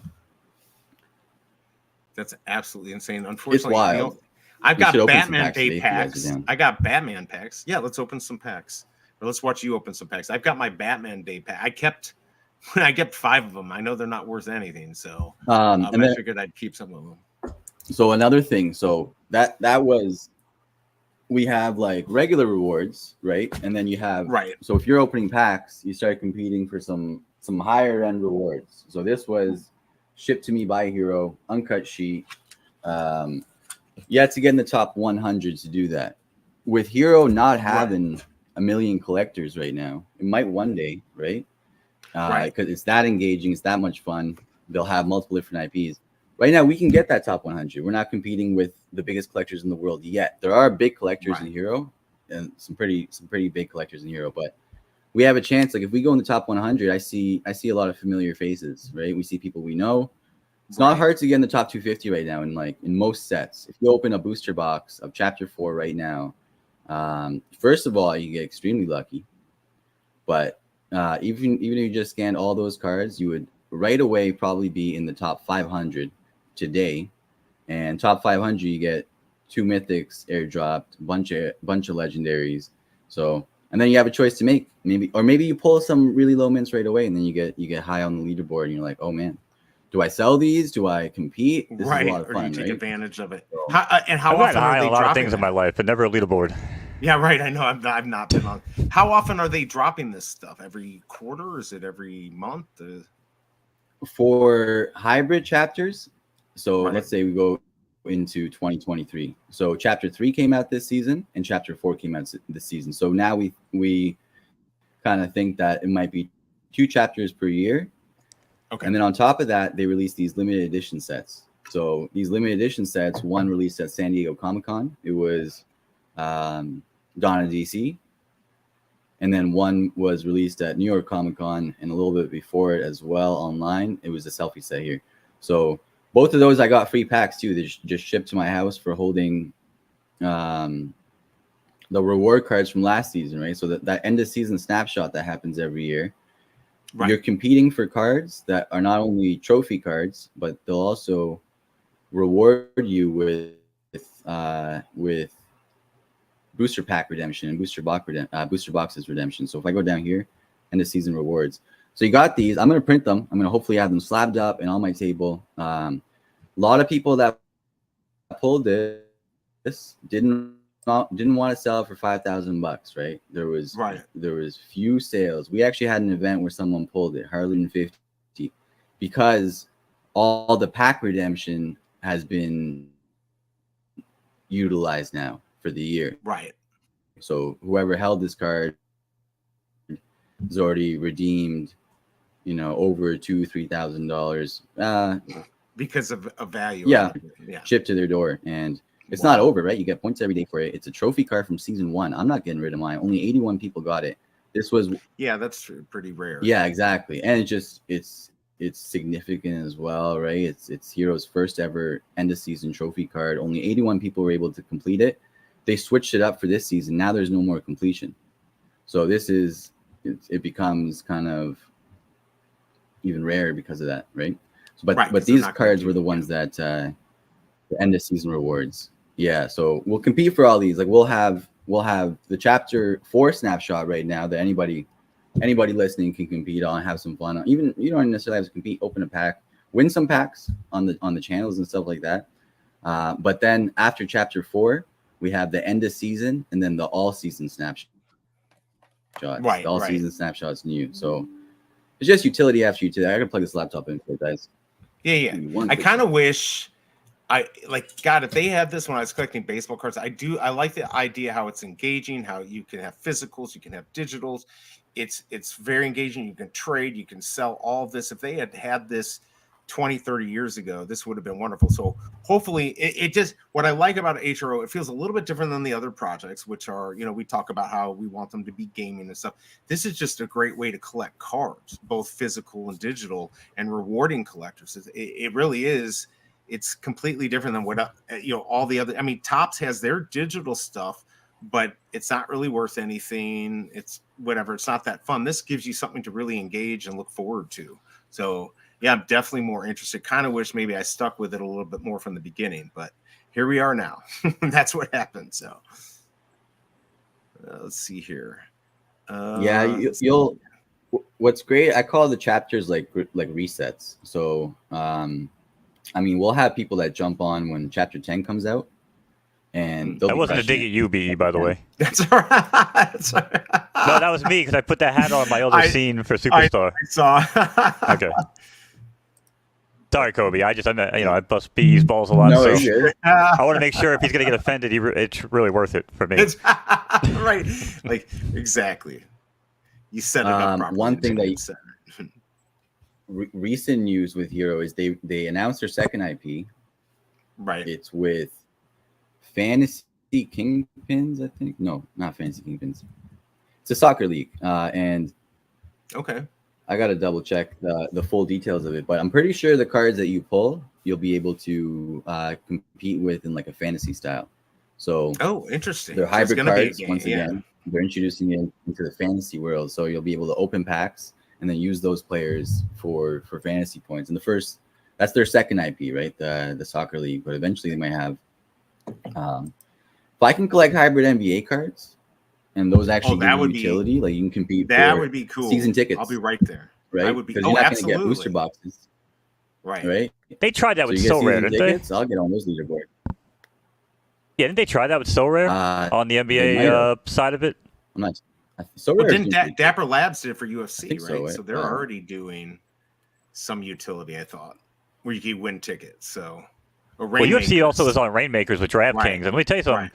that's absolutely insane. Unfortunately, it's wild. I've got Batman Day packs. I got Batman packs. Yeah, let's open some packs. Or let's watch you open some packs. I've got my Batman Day pack. I kept 5 of them. I know they're not worth anything, so and I figured I'd keep some of them. So another thing, so that was, we have like regular rewards, right? And then you have, right. So if you're opening packs, you start competing for some higher end rewards. So this was shipped to me by HRO, uncut sheet. You had to get in the top 100 to do that. With HRO not having a million collectors right now, it might one day, right? Because it's that engaging, it's that much fun. They'll have multiple different IPs. Right now, we can get that top 100. We're not competing with the biggest collectors in the world yet. There are big collectors in HRO, and some pretty big collectors in HRO, but we have a chance. Like if we go in the top 100, I see a lot of familiar faces, right? We see people we know. It's not hard to get in the top 250 right now, in most sets. If you open a booster box of Chapter 4 right now, first of all, you get extremely lucky. But even if you just scanned all those cards, you would right away probably be in the top 500 today. And top 500, you get 2 mythics airdropped, bunch of legendaries. So, and then you have a choice to make. Maybe you pull some really low mints right away, and then you get high on the leaderboard, and you're like, oh man, do I sell these? Do I compete? This is a lot of fun, or do you take right? advantage of it? So, how often are they a lot of things that? in my life, but never a leaderboard. Yeah, right. I know. I've not been on. How often are they dropping this stuff? Every quarter? Or is it every month? For hybrid chapters, so let's say we go into 2023. So chapter 3 came out this season, and chapter 4 came out this season. So now we kind of think that it might be 2 chapters per year. Okay. And then on top of that, they released these limited edition sets. So these limited edition sets, one released at San Diego Comic-Con. It was Dawn of DC. And then one was released at New York Comic-Con, and a little bit before it as well online. It was a selfie set here. So both of those, I got free packs too. They just shipped to my house for holding the reward cards from last season, right? So that end of season snapshot that happens every year. You're competing for cards that are not only trophy cards, but they'll also reward you with booster pack redemption and booster boxes redemption. So if I go down here, end of season rewards. So you got these. I'm going to print them. I'm going to hopefully have them slabbed up and on my table. A lot of people that pulled this didn't want to sell it for $5,000, right? There was few sales. We actually had an event where someone pulled it, 150, because all the pack redemption has been utilized now for the year. Right. So whoever held this card has already redeemed, over $2,000-$3,000 because of value. Yeah, shipped to their door. And it's not over, right? You get points every day for it. It's a trophy card from season 1. I'm not getting rid of mine. Only 81 people got it. This was that's pretty rare. Yeah, exactly. And it's significant as well, right? It's HRO's first ever end of season trophy card. Only 81 people were able to complete it. They switched it up for this season. Now there's no more completion. So it becomes kind of even rarer because of that, right? So, but these cards were the ones that the end of season rewards. Yeah, so we'll compete for all these. Like we'll have the chapter 4 snapshot right now that anybody listening can compete on, have some fun on. Even you don't necessarily have to compete, open a pack, win some packs on the channels and stuff like that. But then after chapter 4, we have the end of season and then the all season snapshot. The all season snapshot's new. So It's just utility after utility. I gotta plug this laptop in for you guys. Yeah. I kind of wish God, if they had this when I was collecting baseball cards, I like the idea how it's engaging, how you can have physicals, you can have digitals. It's very engaging. You can trade, you can sell all of this. If they had this 20, 30 years ago, this would have been wonderful. So hopefully it just, what I like about HRO, it feels a little bit different than the other projects, which are, we talk about how we want them to be gaming and stuff. This is just a great way to collect cards, both physical and digital, and rewarding collectors. It really is. It's completely different than what all the other. I mean, Topps has their digital stuff, but it's not really worth anything. It's whatever. It's not that fun. This gives you something to really engage and look forward to. So yeah, I'm definitely more interested. Kind of wish maybe I stuck with it a little bit more from the beginning, but here we are now. That's what happened. So let's see here. You'll. What's great, I call the chapters like resets. So I mean, we'll have people that jump on when chapter 10 comes out, and that wasn't a dig at you, BE, by the way. That's all right. That's all right. No, that was me because I put that hat on my other scene for Superstar. I saw. Okay. Sorry, Kobe. I bust BE's balls a lot. No, so I want to make sure if he's gonna get offended, it's really worth it for me. Right. Like exactly. You set it up properly. One thing that recent news with Hero is they announced their second IP. Right. It's with Fantasy Kingpins, I think. No, not Fantasy Kingpins. It's a soccer league, and okay. I gotta double check the full details of it, but I'm pretty sure the cards that you pull, you'll be able to compete with in like a fantasy style. So interesting. They're hybrid cards once again. They're introducing it into the fantasy world, so you'll be able to open packs and then use those players for fantasy points. And that's their second IP, right? The soccer league. But eventually they might have. If I can collect hybrid NBA cards, and those actually give you utility, like you can compete. That would be cool. Season tickets. I'll be right there. Right? I would be. Because you're not going to get booster boxes. Right. Right. They tried that with So Rare, didn't they? I'll get on those leaderboard. Yeah, didn't they try that with So Rare on the NBA side of it? I'm not. So didn't Dapper Labs did it for UFC, right? So, right? So they're already doing some utility, I thought, where you can win tickets. So, UFC also is on Rainmakers with DraftKings. And let me tell you something. Right.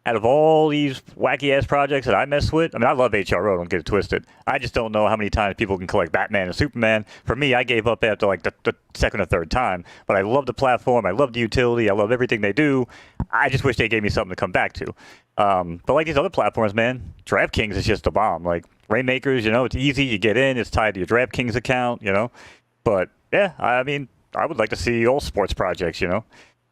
Out of all these wacky ass projects that I mess with, I mean, I love HRO. Don't get it twisted. I just don't know how many times people can collect Batman and Superman. For me, I gave up after like the second or third time. But I love the platform. I love the utility. I love everything they do. I just wish they gave me something to come back to. But like these other platforms, man, DraftKings is just a bomb. Like Rainmakers, it's easy. You get in. It's tied to your DraftKings account, But yeah, I mean, I would like to see all sports projects,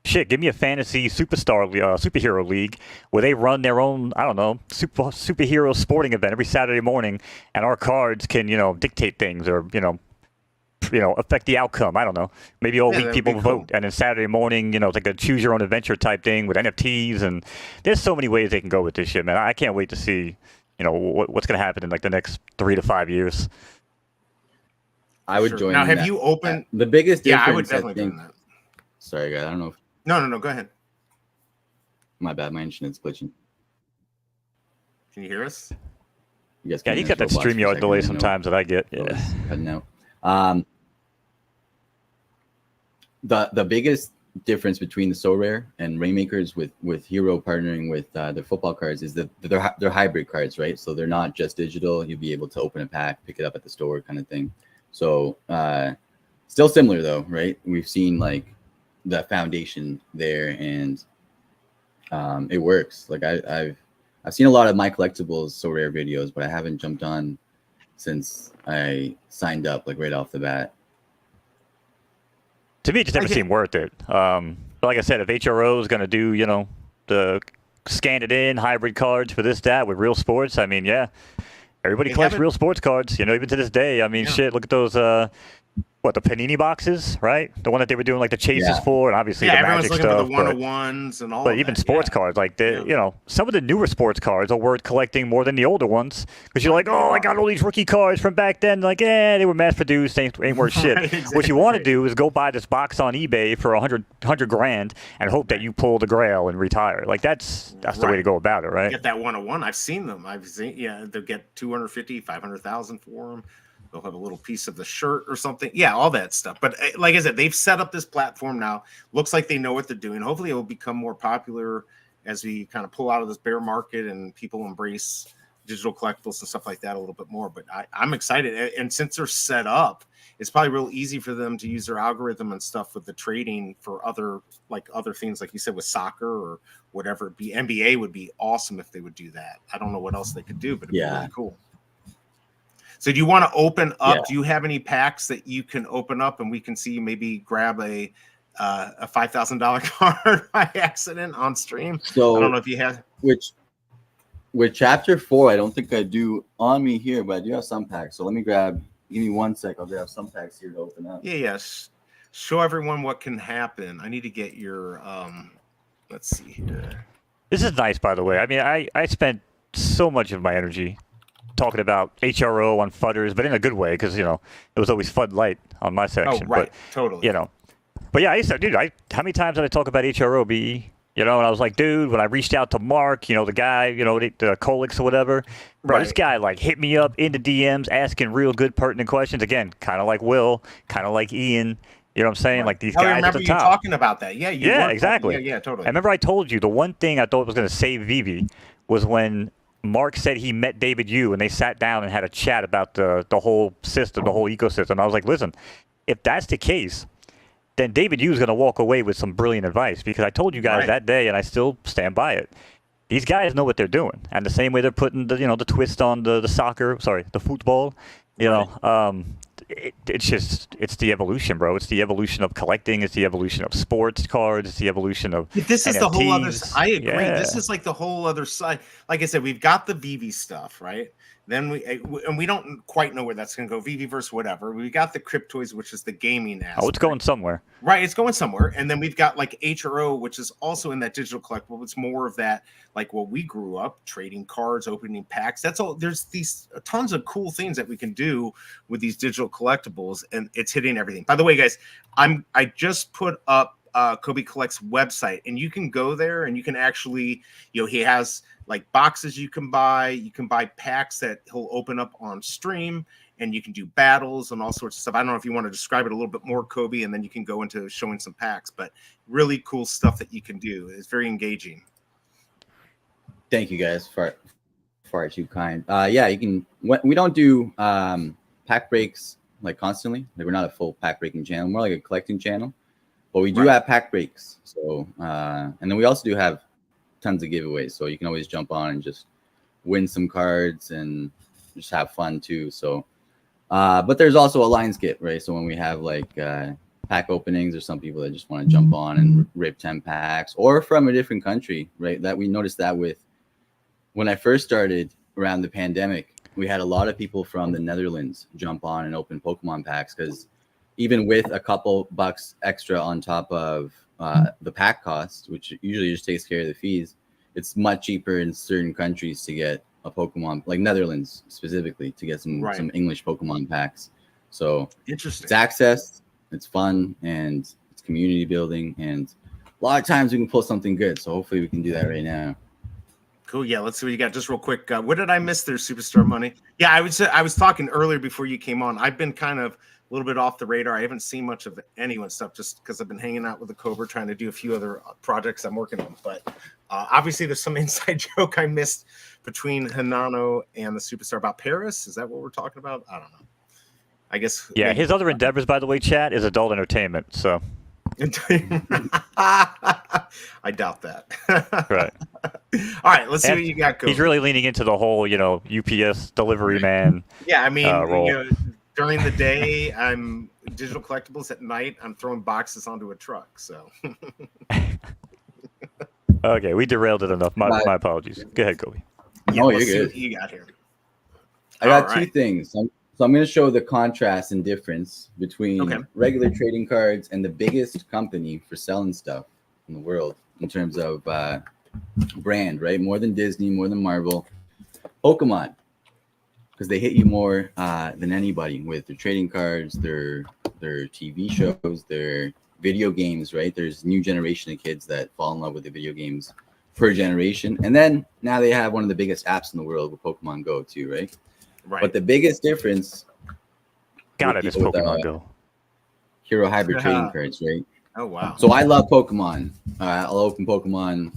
Shit, give me a fantasy superhero league where they run their own, I don't know, superhero sporting event every Saturday morning, and our cards can, dictate things or, affect the outcome. I don't know. Maybe all week people vote, and then Saturday morning, it's like a choose your own adventure type thing with NFTs, and there's so many ways they can go with this shit, man. I can't wait to see, what's going to happen in like the next 3 to 5 years. I would join. Now, have you opened the biggest difference? Yeah, I would definitely do that. Sorry, guys. I don't know if. No. Go ahead. My bad. My internet's glitching. Can you hear us? You guys he's got that StreamYard delay sometimes that I get. Yeah. Cutting out. The biggest difference between the So Rare and Rainmakers with Hero partnering with their football cards is that they're hybrid cards, right? So they're not just digital. You'll be able to open a pack, pick it up at the store, kind of thing. So still similar though, right? We've seen like the foundation there, and it works. Like I've seen a lot of my collectibles So Rare videos, but I haven't jumped on since I signed up, like right off the bat. To me, it just never seemed worth it. But like I said, if HRO is going to do, the scan it in hybrid cards for this, that with real sports, I mean, yeah, everybody collects real sports cards. Even to this day. I mean, shit, look at those. The Panini boxes, right? The one that they were doing like the chases for, and obviously the Magic stuff. The 101s and all. But even sports cards, like some of the newer sports cards are worth collecting more than the older ones, because you're like, oh, I got all these rookie cards from back then. Like, they were mass produced, ain't worth shit. Right, exactly. What you want to do is go buy this box on eBay for $100 grand and hope that you pull the Grail and retire. Like that's the way to go about it, right? Get that 101. I've seen them. They'll get 250, 500,000 for them. They'll have a little piece of the shirt or something. Yeah, all that stuff. But like I said, they've set up this platform now. Looks like they know what they're doing. Hopefully it will become more popular as we kind of pull out of this bear market and people embrace digital collectibles and stuff like that a little bit more. But I'm excited. And since they're set up, it's probably real easy for them to use their algorithm and stuff with the trading for other things, like you said, with soccer or whatever it be. NBA would be awesome if they would do that. I don't know what else they could do, but it'd be really cool. So do you want to open up? Yeah. Do you have any packs that you can open up and we can see, maybe grab a $5,000 card by accident on stream? So I don't know if you have. With chapter 4, I don't think I do on me here, but I do have some packs. So let me give me 1 sec. I'll grab some packs here to open up. Yeah, yes. Show everyone what can happen. I need to get your let's see here. This is nice, by the way. I mean, I spent so much of my energy talking about HRO on Fudders, but in a good way, because, you know, it was always Fud Light on my section. Oh, right. But, totally. You know, but yeah, I used to, dude, how many times did I talk about HRO, B? You know, and I was like, dude, when I reached out to Mark, you know, the guy, you know, the Colix or whatever, bro, this guy, like, hit me up in the DMs asking real good, pertinent questions. Again, kind of like Will, kind of like Ian. You know what I'm saying? Right. Like these guys I remember at the top. You talking about that. Yeah, exactly. Yeah, totally. I remember I told you the one thing I thought was going to save Vivi was when Mark said he met David Yu and they sat down and had a chat about the whole system, the whole ecosystem. I was like, listen, if that's the case, then David Yu is going to walk away with some brilliant advice, because I told you guys that day, and I still stand by it. These guys know what they're doing, and the same way they're putting the twist on the football. You know, it's the evolution, bro. It's the evolution of collecting. It's the evolution of sports cards. It's the evolution of this is NFTs. The whole other. I agree. Yeah. This is like the whole other side. Like I said, we've got the VV stuff, right? Then we don't quite know where that's going to go. VVverse, whatever. We got the Cryptoids, which is the gaming aspect. Oh, it's going somewhere. Right, it's going somewhere. And then we've got like HRO, which is also in that digital collectible. It's more of that, like what we grew up trading cards, opening packs. That's all. There's these tons of cool things that we can do with these digital collectibles, and it's hitting everything. By the way, guys, I just put up Kobe Collect's website, and you can go there and you can actually, you know, he has like boxes you can buy packs that he'll open up on stream, and you can do battles and all sorts of stuff. I don't know if you want to describe it a little bit more, Kobe, and then you can go into showing some packs, but really cool stuff that you can do. It's very engaging. Thank you guys far too kind. Yeah, you can. We don't do pack breaks like constantly. Like, we're not a full pack breaking channel, more like a collecting channel. But we do have pack breaks. So and then we also do have tons of giveaways. So you can always jump on and just win some cards and just have fun too. So but there's also a line skip, right? So when we have like pack openings, or some people that just want to jump on and rip 10 packs, or from a different country, right? That we noticed that with when I first started around the pandemic, we had a lot of people from the Netherlands jump on and open Pokemon packs, because even with a couple bucks extra on top of the pack cost, which usually just takes care of the fees, it's much cheaper in certain countries to get a Pokemon, like Netherlands specifically, to get some English Pokemon packs. So interesting. It's access, it's fun, and it's community building, and a lot of times we can pull something good. So hopefully we can do that right now. Cool. Yeah, let's see what you got. Just real quick, what did I miss there, Superstar Money? Yeah, I was talking earlier before you came on. I've been kind of a little bit off the radar. I haven't seen much of anyone's stuff, just because I've been hanging out with the Cobra, trying to do a few other projects I'm working on. But obviously there's some inside joke I missed between Hinano and the Superstar about Paris. Is that what we're talking about? I don't know. I guess. Yeah, his other endeavors, by the way, chat, is adult entertainment. So I doubt that. Right. All right, let's see what you got going. He's really leaning into the whole, UPS delivery man. Yeah, I mean, during the day, I'm digital collectibles. At night, I'm throwing boxes onto a truck. So. Okay, we derailed it enough. My apologies. Go ahead, Kobe. Yeah, you're good. What you got here. I got two things. So I'm going to show the contrast and difference between regular trading cards and the biggest company for selling stuff in the world in terms of brand, right? More than Disney, more than Marvel, Pokemon, because they hit you more than anybody with their trading cards, their TV shows, their video games, right? There's a new generation of kids that fall in love with the video games per generation. And then now they have one of the biggest apps in the world with Pokemon Go too, right? Right. But the biggest difference God, I miss with, Pokemon Go. Hero Hybrid trading cards, right? Oh wow. So I love Pokemon. I'll open Pokemon,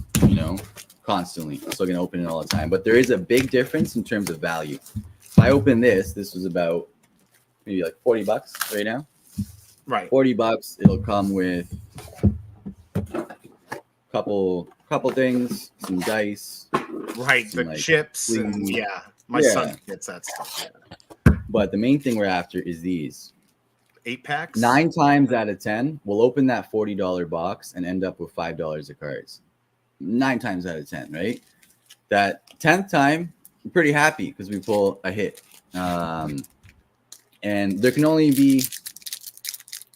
constantly. I'm still gonna open it all the time. But there is a big difference in terms of value. If I open this was about maybe like $40 right now. Right. $40. It'll come with couple things, some dice. Right. Some, The chips and my son gets that stuff. Yeah. But the main thing we're after is these. 8-packs? 9 times out of 10, we'll open that $40 box and end up with $5 of cards. 9 times out of 10, right? That 10th time, I'm pretty happy because we pull a hit. And there can only be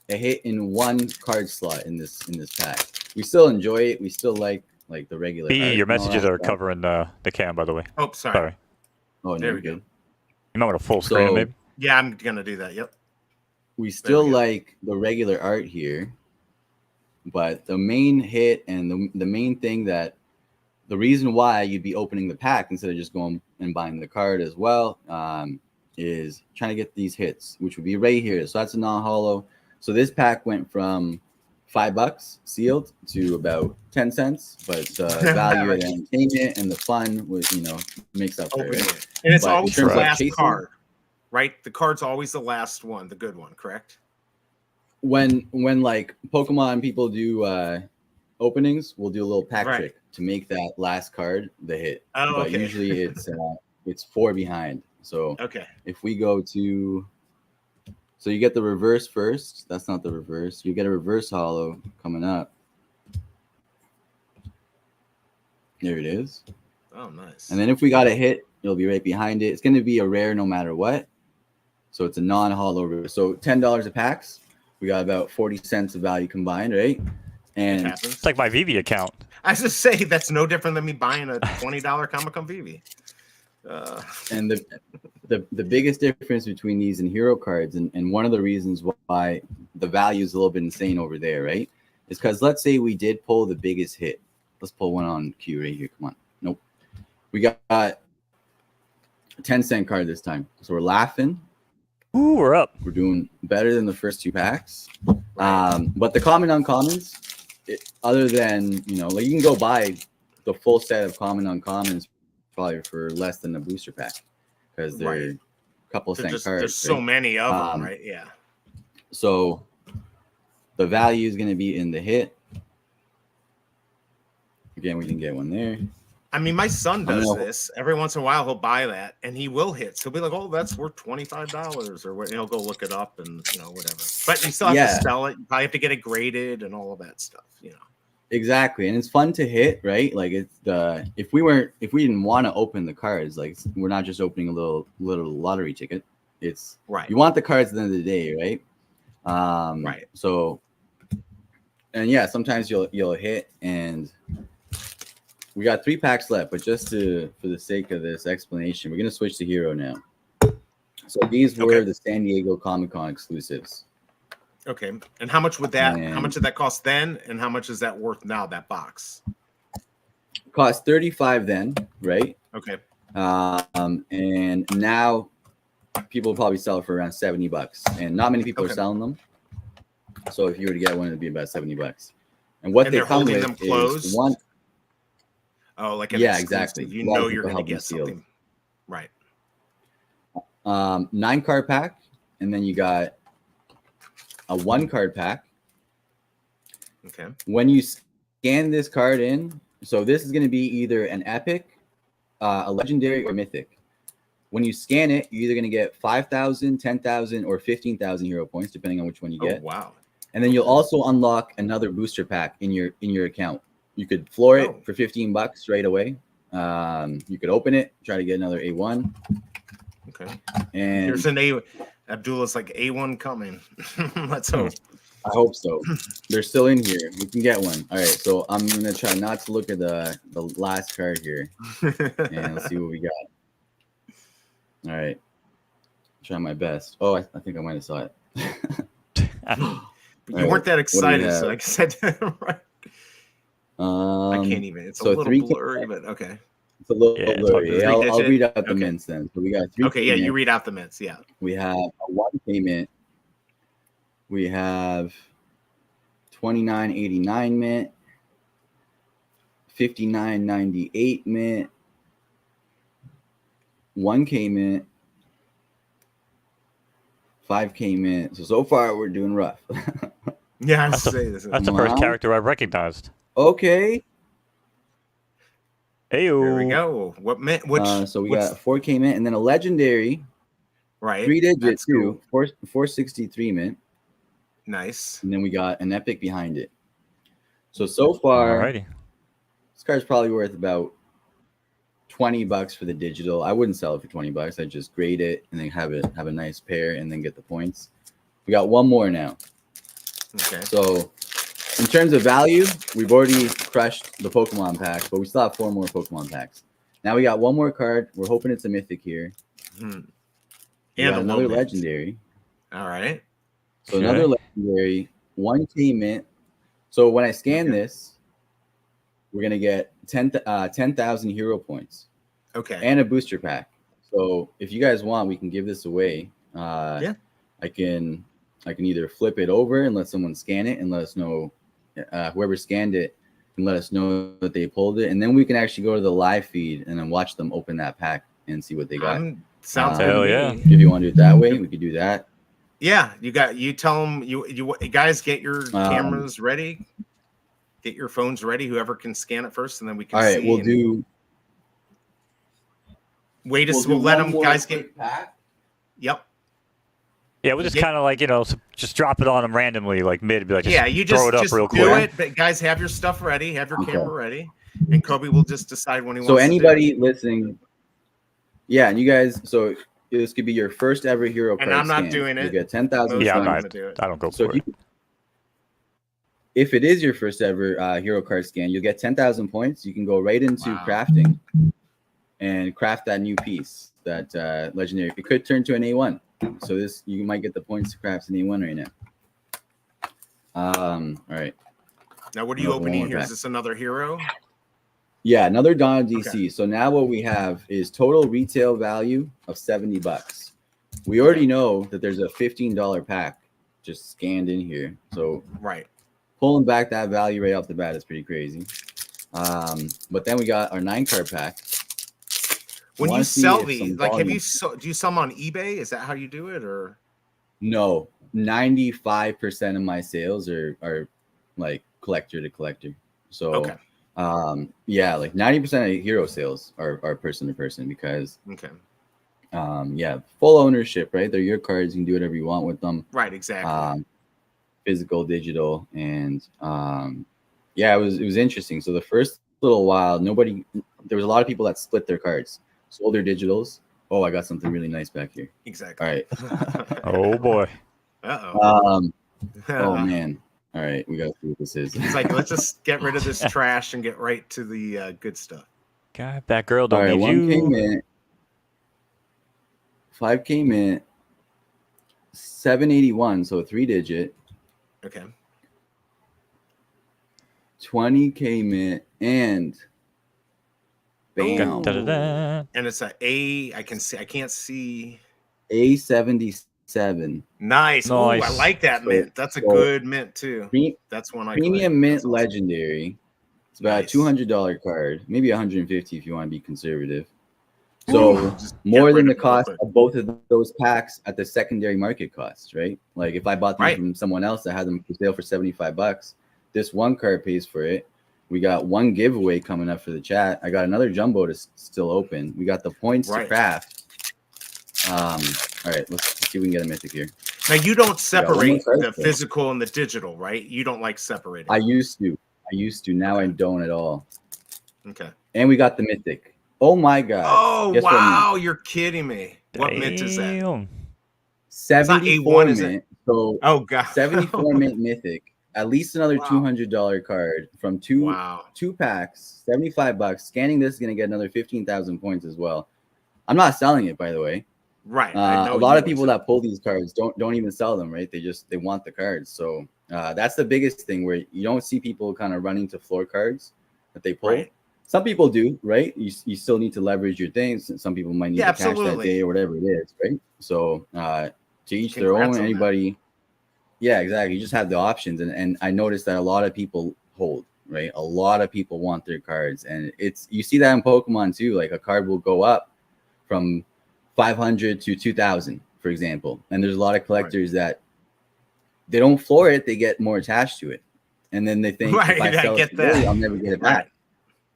a hit in one card slot in this pack. We still enjoy it. We still like the regular. B, your messages are covering the cam, by the way. Oh, sorry. Oh, no, there we good. go. You might want to full screen it, maybe. Yeah, I'm gonna do that. Yep. We still like the regular art here, but the main hit and the main thing that the reason why you'd be opening the pack instead of just going and buying the card as well is trying to get these hits, which would be right here. So that's a non-holo. So this pack went from $5 sealed to about 10 cents, but value and entertainment and the fun was, makes up for it. And it's always the last card, right? The card's always the last one, the good one, correct? When like Pokemon people do openings, we'll do a little pack trick to make that last card the hit. Oh, but usually it's 4 behind. So if we go to, so you get the reverse first. That's not the reverse. You get a reverse holo coming up. There it is. Oh, nice. And then if we got a hit, it'll be right behind it. It's going to be a rare no matter what. So it's a non-holo. So $10 a packs. We got about 40 cents of value combined, right? And it's like my Vivi account. I was just say that's no different than me buying a $20 Comic-Con Vivi. And the biggest difference between these and hero cards, and one of the reasons why the value is a little bit insane over there, right, is because let's say we did pull the biggest hit. Let's pull one on cue right here. Come on. Nope. We got a 10-cent card this time. So we're laughing. Ooh, we're up. We're doing better than the first 2 packs. But the common uncommons, other than, like you can go buy the full set of common uncommons probably for less than a booster pack because they're a couple cent cards. There's so many of them, right? Yeah. So the value is going to be in the hit. Again, we can get one there. I mean, my son does this every once in a while. He'll buy that and he will hit. So he'll be like, "Oh, that's worth $25," or what? He'll go look it up and whatever. But you still have to sell it. You probably have to get it graded and all of that stuff. Exactly, and it's fun to hit, right? Like it's if we didn't want to open the cards, like we're not just opening a little lottery ticket. It's you want the cards at the end of the day, right? Right. So, and sometimes you'll hit, and we got 3 packs left, but just for the sake of this explanation, we're gonna switch to hero now. So these were the San Diego Comic-Con exclusives. Okay, and how much would that? How much did that cost then, and how much is that worth now? That box cost $35 then, right? Okay. And now people probably sell it for around $70, and not many people are selling them. So if you were to get one, it'd be about $70. And what they come with is one. Oh, like an exactly. You know you're going to get something, right? 9-card pack, and then you got a 1-card pack. Okay. When you scan this card in, so this is going to be either an epic, a legendary, or mythic. When you scan it, you're either going to get 5,000, 10,000, or 15,000 hero points, depending on which one you get. Oh, wow. And then you'll also unlock another booster pack in your account. You could floor it for $15 right away. You could open it, try to get another A1. Okay. And here's an A. Abdullah's like A1 coming. Let's hope. I hope so. They're still in here. We can get one. All right. So I'm gonna try not to look at the last card here, and let's see what we got. All right. Try my best. Oh, I think I might have saw it. You weren't that excited, so like I said, right? I can't even. It's a little blurry, but okay. It's a little blurry. I'll read out the mints then. So we got 3. Okay, you read out the mints. Yeah. We have a 1 payment We have 29.89 mint, 59.98 mint, 1K mint, 5K mint. So far we're doing rough. Yeah, I'd That's say this. the first character I've recognized. Okay. Heyo. There we go. What mint? So we got a 4K mint and then a legendary. Right. 3-digit too. Cool. 463 mint. Nice. And then we got an epic behind it. So far, alrighty. This card's probably worth about $20 for the digital. I wouldn't sell it for $20. I'd just grade it and then have a nice pair and then get the points. We got one more now. Okay. So in terms of value, we've already crushed the Pokemon packs, but we still have 4 more Pokemon packs. Now we got one more card. We're hoping it's a mythic here. And another legendary. All right. So another legendary, 1K mint. So when I scan this, we're gonna get 10,000 hero points. Okay. And a booster pack. So if you guys want, we can give this away. Yeah. I can either flip it over and let someone scan it and let us know. Whoever scanned it can let us know that they pulled it, and then we can actually go to the live feed and then watch them open that pack and see what they got. Sounds good. Hell yeah. If you want to do it that way, we could do that. Yeah, you tell them you guys get your cameras ready, get your phones ready. Whoever can scan it first, and then we can. All right, we'll do. We'll let them guys get. Pack. Yep. Yeah, we'll just kind of like just drop it on them randomly, like mid. Be like, you just throw it up real quick. Do it, but guys, have your stuff ready, have your camera ready, and Kobe will just decide when he wants. So anybody listening, yeah, and you guys, so this could be your first ever hero card. And I'm not scan. doing it. You get 10,000. Yeah, I don't go for it. If it is your first ever hero card scan, you'll get 10,000 points. You can go right into crafting and craft that new piece, that legendary. It could turn to an A1. So you might get the points to craft an A1 right now. All right. Now, what are you opening here? Is this another hero? Yeah, another Dawn DC. Okay. So now what we have is total retail value of $70. We already know that there's a $15 pack just scanned in here. So pulling back that value right off the bat is pretty crazy. But then we got our 9-card pack. When you sell these, like, do you sell them on eBay? Is that how you do it, or? No, 95% of my sales are like collector to collector. So, yeah, like 90% of hero sales are person to person because, full ownership, right? They're your cards. You can do whatever you want with them. Right, exactly. Physical, digital, and it was interesting. So the first little while, there was a lot of people that split their cards. Sold their digitals. Oh, I got something really nice back here. Exactly. All right. Oh boy. Oh man. All right, we gotta see what this is. It's like, let's just get rid of this trash and get right to the good stuff. God, that girl don't need 1K mint, 5K mint, 781, so a 3-digit. Okay. 20K mint and bam. And it's I can't see. A77. Nice. Oh, I like that mint. That's a good mint too. That's one I premium mint legendary. It's about a $200 card, maybe $150 if you want to be conservative. So more than the cost of both of those packs at the secondary market cost, right? Like if I bought these from someone else that had them for sale for $75, this one card pays for it. We got one giveaway coming up for the chat. I got another jumbo to still open. We got the points to craft. All right, let's see if we can get a mythic here. Now you don't separate the physical and the digital, right? You don't like separating. I used to. Now I don't at all. Okay. And we got the mythic. Oh my god. Oh wow, you're kidding me. What mint is that? 74 mint. So oh god. 74 mint mythic. At least another $200 card from two packs, $75. Scanning this is gonna get another 15,000 points as well. I'm not selling it, by the way. Right. A lot of people that pull these cards don't even sell them, right? They want the cards. So that's the biggest thing where you don't see people kind of running to floor cards that they pull. Right. Some people do, right? You still need to leverage your things. Some people might need to cash that day or whatever it is, right? So to each their own. Anybody Yeah, exactly. You just have the options, and I noticed that a lot of people hold, right? A lot of people want their cards, and you see that in Pokemon too. Like a card will go up from 500 to 2,000, for example, and there's a lot of collectors that they don't floor it; they get more attached to it, and then they think if I sell it today, I'll never get it back.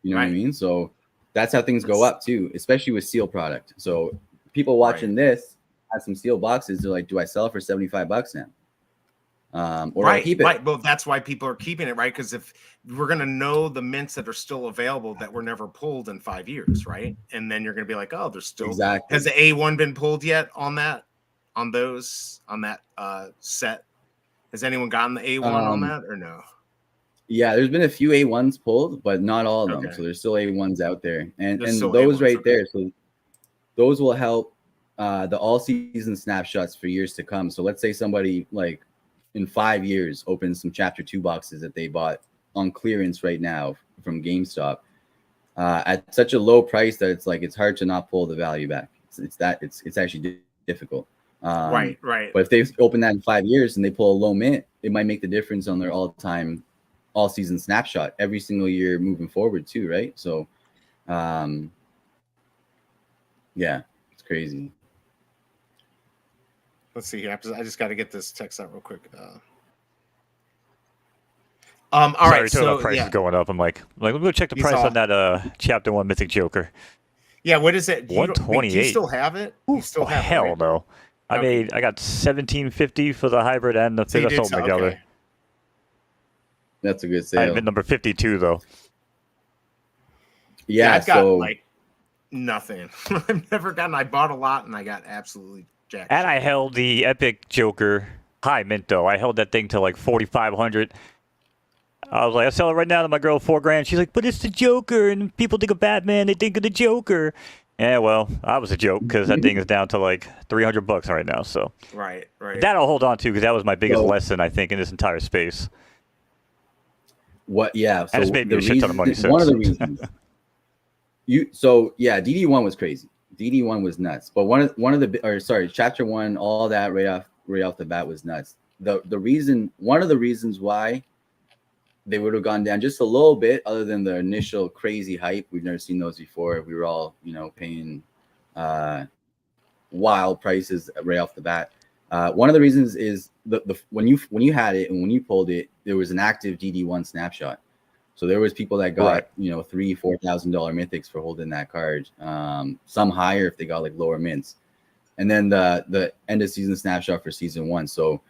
You know what I mean? So that's how things go up too, especially with seal product. So people watching this have some seal boxes. They're like, "Do I sell it for $75 now?" Or I keep it. Right. Well, that's why people are keeping it, right? Because if we're going to know the mints that are still available that were never pulled in 5 years, right? And then you're going to be like, oh, there's still has the A1 been pulled yet on that set? Has anyone gotten the A1 on that or no? Yeah, there's been a few A1s pulled, but not all of them. So there's still A1s out there, and those A1s, right there. So those will help the all-season snapshots for years to come. So let's say somebody like in 5 years opens some Chapter 2 boxes that they bought on clearance right now from GameStop at such a low price that it's hard to not pull the value back. It's actually difficult. Right. But if they open that in 5 years and they pull a low mint, it might make the difference on their all-season snapshot every single year moving forward too, right? So, yeah, it's crazy. Let's see here. I just got to get this text out real quick. All right. So prices going up. I'm like, let me go check the price on that Chapter 1 Mythic Joker. Yeah, what is it? 128. Do you still have it? You still have hell it, right? No. I got $17.50 for the hybrid and the fifth sold together. Okay. That's a good sale. I'm at number 52 though. Yeah, I've got like nothing. I've never gotten. I bought a lot and I got absolutely jacked. And I held the Epic Joker high mint though. I held that thing to like 4,500. I was like, I sell it right now to my girl $4,000. She's like, but it's the Joker, and people think of Batman, they think of the Joker. Yeah, well, I was a joke because that thing is down to like $300 right now. So right. That I'll hold on to because that was my biggest lesson I think in this entire space. What? Yeah. So and it's made me a shit ton of money since. One of the reasons. DD1 was crazy. DD1 was nuts. But one of the Chapter 1, all that right off the bat was nuts. One of the reasons why they would have gone down just a little bit, other than the initial crazy hype. We've never seen those before. We were all, paying wild prices right off the bat. One of the reasons is when you had it and when you pulled it, there was an active DD1 snapshot. So there was people that got $3,000-$4,000 mythics for holding that card. Some higher if they got like lower mints. And then the end of season snapshot for season 1. So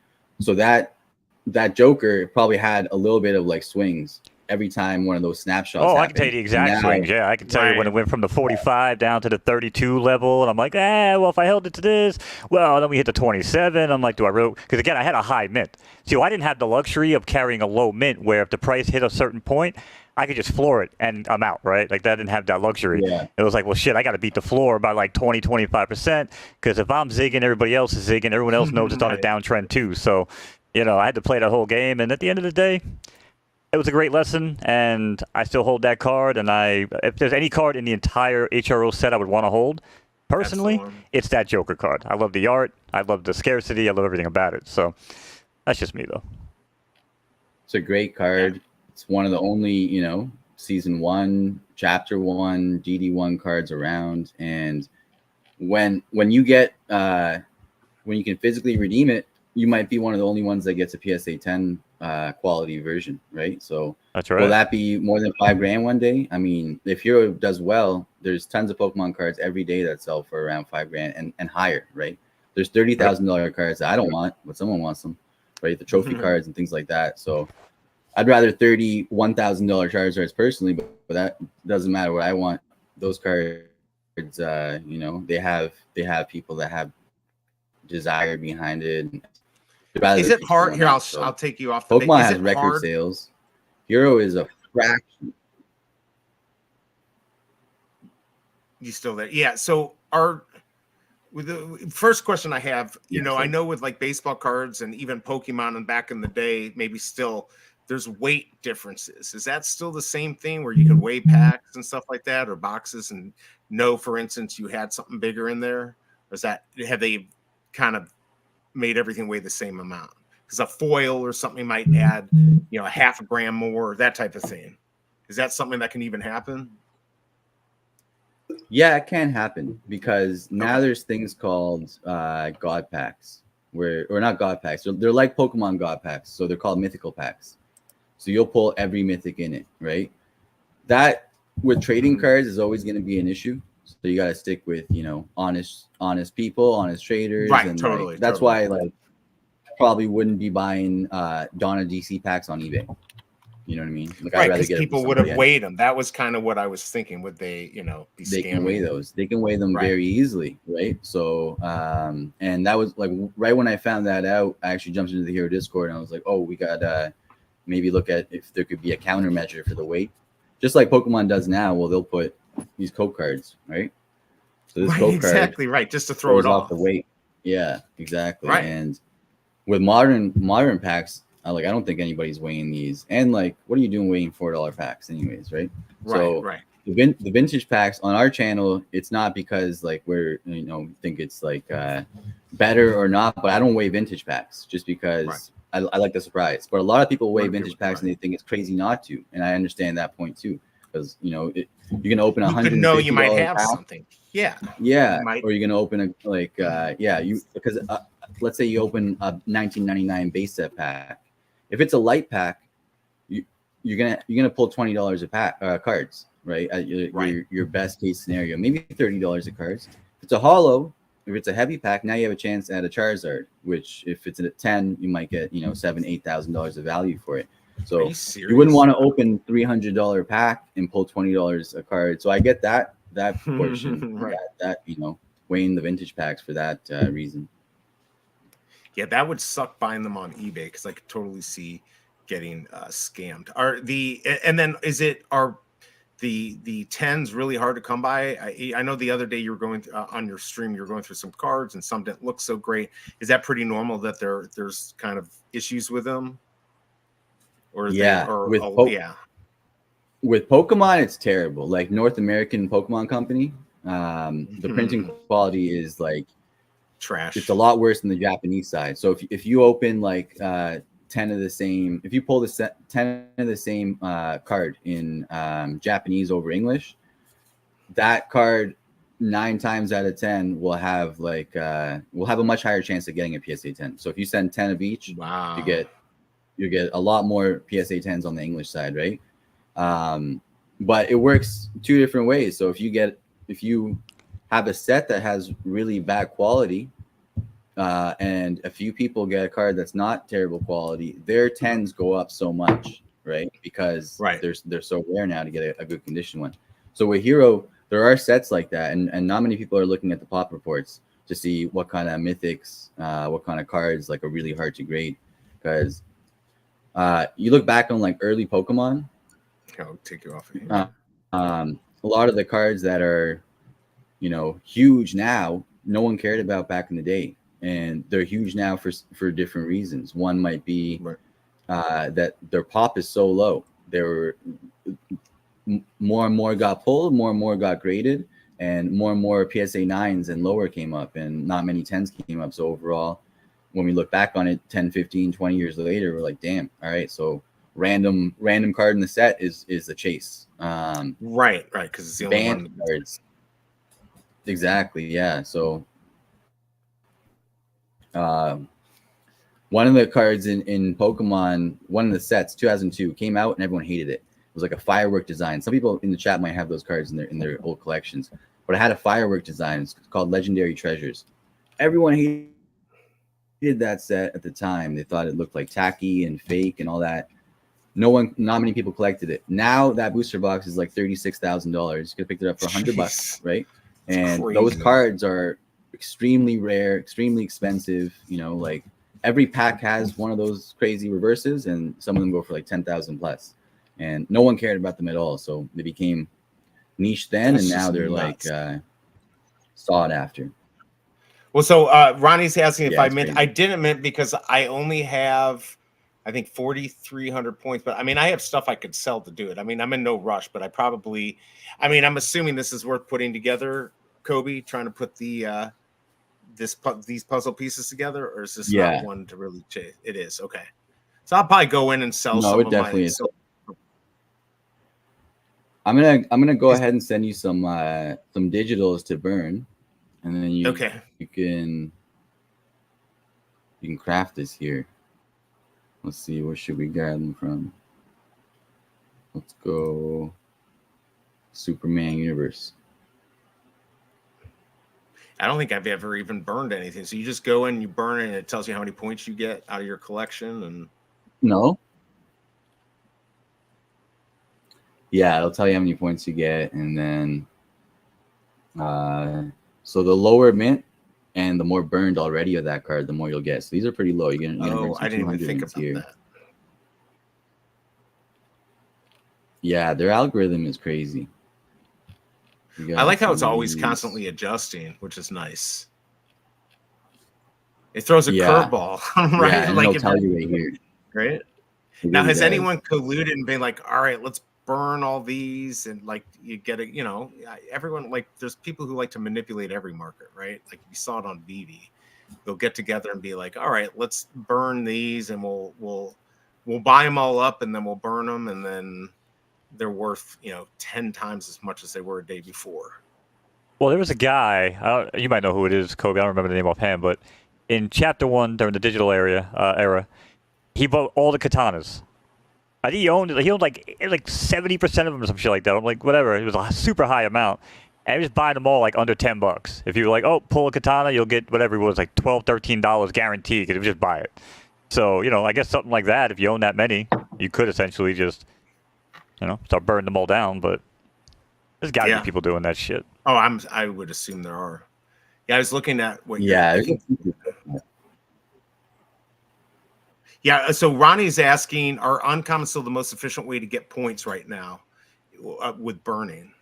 that Joker probably had a little bit of like swings every time one of those snapshots happened. I can tell you the exact swings. Yeah, I can tell you when it went from the 45 down to the 32 level, and I'm like, well, if I held it to this, well, then we hit the 27. I'm like, do I really? Because again, I had a high mint. So I didn't have the luxury of carrying a low mint where if the price hit a certain point, I could just floor it and I'm out, right? Like that didn't have that luxury. Yeah. It was like, well, shit, I got to beat the floor by like 20-25%, because if I'm zigging, everybody else is zigging. Everyone else knows it's on a downtrend too. So, I had to play that whole game, and at the end of the day, it was a great lesson, and I still hold that card. And if there's any card in the entire HRO set I would want to hold, personally, it's that Joker card. I love the art. I love the scarcity. I love everything about it. So that's just me, though. It's a great card. It's one of the only, season 1, chapter 1, DD1 cards around. And when you get when you can physically redeem it, you might be one of the only ones that gets a PSA 10 quality version, right? So that's right. Will that be more than $5,000 one day? I mean, if HRO does well, there's tons of Pokemon cards every day that sell for around $5,000 and higher, right? There's $30,000 cards that I don't want, but someone wants them, right? The trophy cards and things like that. So I'd rather $1,000 Charizards personally, but that doesn't matter what I want. Those cards, they have people that have desire behind it. Is it hard? Here, I'll take you off. Pokemon has record sales. HRO is a fraction. You still there? Yeah. So with the first question I have, I know with like baseball cards and even Pokemon and back in the day, maybe still there's weight differences. Is that still the same thing where you can weigh packs and stuff like that, or boxes, and know, for instance, you had something bigger in there? Or have they kind of made everything weigh the same amount? because a foil or something might add, you know, a half a gram more, that type of thing. Is that something that can even happen? Yeah, it can happen because now there's things called God packs, or not God packs. They're like Pokemon God packs, so they're called mythical packs. So you'll pull every mythic in it, right? That with trading cards is always going to be an issue. So you got to stick with, you know, honest people, honest traders, Right, and totally. like that's why like probably wouldn't be buying Donna DC packs on eBay. You know what I mean? Like Right, I'd rather because get it from people would somebody have else. weighed them. That was kind of what I was thinking. Would they, you know, be They scamming? can weigh those. They can weigh them Right. very easily, right? So, and that was like right when I found that out, I actually jumped into the Hero Discord and I was like, oh, we got maybe look at if there could be a countermeasure for the weight, just like Pokemon does now. Well, they'll put these code cards, right? So this Right, code exactly card right, just to throw throws it off off. the weight. Yeah, exactly. Right. And with modern packs, like I don't think anybody's weighing these. And like, what are you doing weighing $4 packs, anyways, right? Right, So right. the vintage packs on our channel, it's not because like we're, you know, think it's like better or not, but I don't weigh vintage packs just because I like the surprise. But a lot of people weigh vintage packs and they think it's crazy not to, and I understand that point too, because you know you're gonna open You could know you might $150 have pack. something. Yeah. Yeah, You might. or you're gonna open a like because let's say you open a 1999 base set pack. If it's a light pack, you're gonna pull $20 a pack cards, right? At your best case scenario, maybe $30 of cards. If it's a holo, if it's a heavy pack, now you have a chance at a Charizard, which if it's at 10, you might get, you know, $7,000-8,000 of value for it. So you wouldn't want to open $300 pack and pull $20 a card. So I get that portion, Right. that you know, weighing the vintage packs for that reason. Yeah, that would suck buying them on eBay because I could totally see getting scammed. And then are the 10s really hard to come by? I know the other day you were going on your stream, you're going through some cards and some didn't look so great. Is that pretty normal that there's kind of issues with them? Or is yeah, with Pokemon, it's terrible. Like North American Pokemon Company, the printing quality is like trash. It's a lot worse than the Japanese side. So if you open like 10 of the same, if you pull the 10 of the same card in Japanese over English, that card 9 times out of 10 will have like will have a much higher chance of getting a PSA 10. So if you send 10 of each, wow, you get a lot more PSA 10s on the English side, right? But it works 2 different ways. So if you have a set that has really bad quality, and a few people get a card that's not terrible quality, their 10s go up so much, right? Because they're so rare now to get a good condition one. So with Hero, there are sets like that, and not many people are looking at the pop reports to see what kind of mythics, what kind of cards like are really hard to grade. Because you look back on like early Pokemon, I'll take you off of here. A lot of the cards that are, you know, huge now, no one cared about back in the day, and they're huge now for different reasons. One might be that their pop is so low. There were more and more got pulled, more and more got graded, and more PSA 9s and lower came up, and not many 10s came up. So overall, when we look back on it 10, 15, 20 years later, we're like, damn, all right, so random card in the set is the chase. Right, because it's the only one. Cards. Exactly, yeah. So one of the cards in Pokemon, one of the sets, 2002, came out and everyone hated it. It was like a firework design. Some people in the chat might have those cards in their old collections, but it had a firework design. It's called Legendary Treasures. Everyone hated that set at the time. They thought it looked like tacky and fake and all that. Not many people collected it. Now that booster box is like $36,000. You could have picked it up for $100, right? And those cards are extremely rare, extremely expensive. You know, like every pack has one of those crazy reverses, and some of them go for like 10,000 plus. And no one cared about them at all. So they became niche then, and now they're nuts. Like sought after. Well, so Ronnie's asking if I meant crazy. I didn't meant because I only have, I think 4,300 points, but I mean, I have stuff I could sell to do it. I mean, I'm in no rush, but I'm assuming this is worth putting together, Kobe, trying to put the these puzzle pieces together, or is this Yeah. not one to really chase? It is. Okay. So I'll probably go in and sell No, some it of definitely my. is. I'm gonna go ahead and send you some digitals to burn, and then you can craft this here. Let's see, where should we grab them from? Let's go Superman Universe. I don't think I've ever even burned anything. So you just go in, you burn it, and it tells you how many points you get out of your collection. And no, yeah, it'll tell you how many points you get, and then so the lower mint and the more burned already of that card, the more you'll get. So these are pretty low. You're gonna burn some I didn't even 200 think mints about here. that. Yeah, their algorithm is crazy. I like how it's always constantly adjusting, which is nice. It throws a curveball, right? Yeah, and like it'll tell you right here. Right? Now, has anyone colluded and been like, all right, let's burn all these, and like you get it, you know, everyone, like there's people who like to manipulate every market, right? Like we saw it on Vivi. They'll get together and be like, all right, let's burn these, and we'll buy them all up, and then we'll burn them, and then they're worth, 10 times as much as they were a day before. Well, there was a guy, you might know who it is, Kobe. I don't remember the name offhand, but in Chapter 1 during the digital era, he bought all the katanas. I think he owned like 70% of them or some shit like that. I'm like, whatever. It was a super high amount. And he was buying them all like under $10. If you were like, oh, pull a katana, you'll get whatever it was, like $12, $13 guaranteed, because you just buy it. So, I guess something like that, if you own that many, you could essentially just, start burning them all down. But there's got to be people doing that shit. Oh, I would assume there are. Yeah, I was looking at what. Yeah. Yeah. So Ronnie's asking, are uncommons still the most efficient way to get points right now with burning?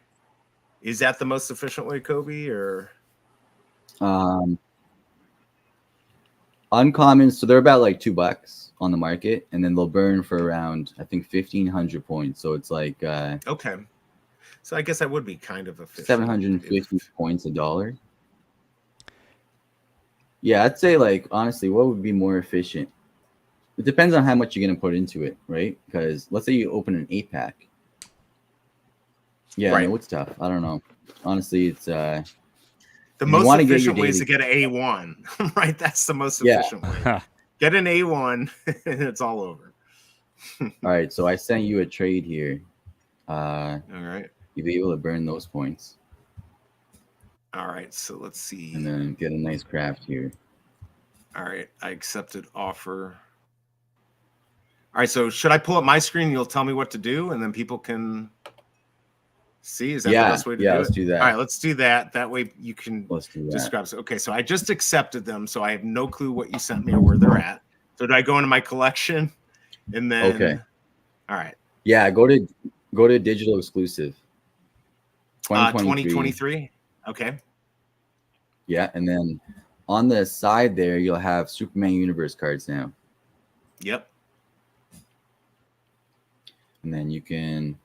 Is that the most efficient way, Kobe, or? Uncommons, so they're about like $2 on the market, and then they'll burn for around, I think, 1,500 points. So it's like okay. So I guess that would be kind of efficient. 750 points $1. Yeah, I'd say, like, honestly, what would be more efficient? It depends on how much you're gonna put into it, right? Because let's say you open an 8-pack. Yeah, no, it's tough. I don't know. Honestly, it's the most efficient way is to get an A1, right? That's the most efficient way. Get an A1, and it's all over. All right, so I sent you a trade here. All right. You'll be able to burn those points. All right, so let's see. And then get a nice craft here. All right, I accepted offer. All right, so should I pull up my screen? You'll tell me what to do, and then people can see. Is that the best way to do it? Yeah, let's do that. All right, let's do that. That way you can describe. Okay, so I just accepted them, so I have no clue what you sent me or where they're at. So do I go into my collection, and then? Okay. All right. Yeah, go to digital exclusive. 2023. Okay. Yeah, and then on the side there, you'll have Superman Universe cards now. Yep. And then you can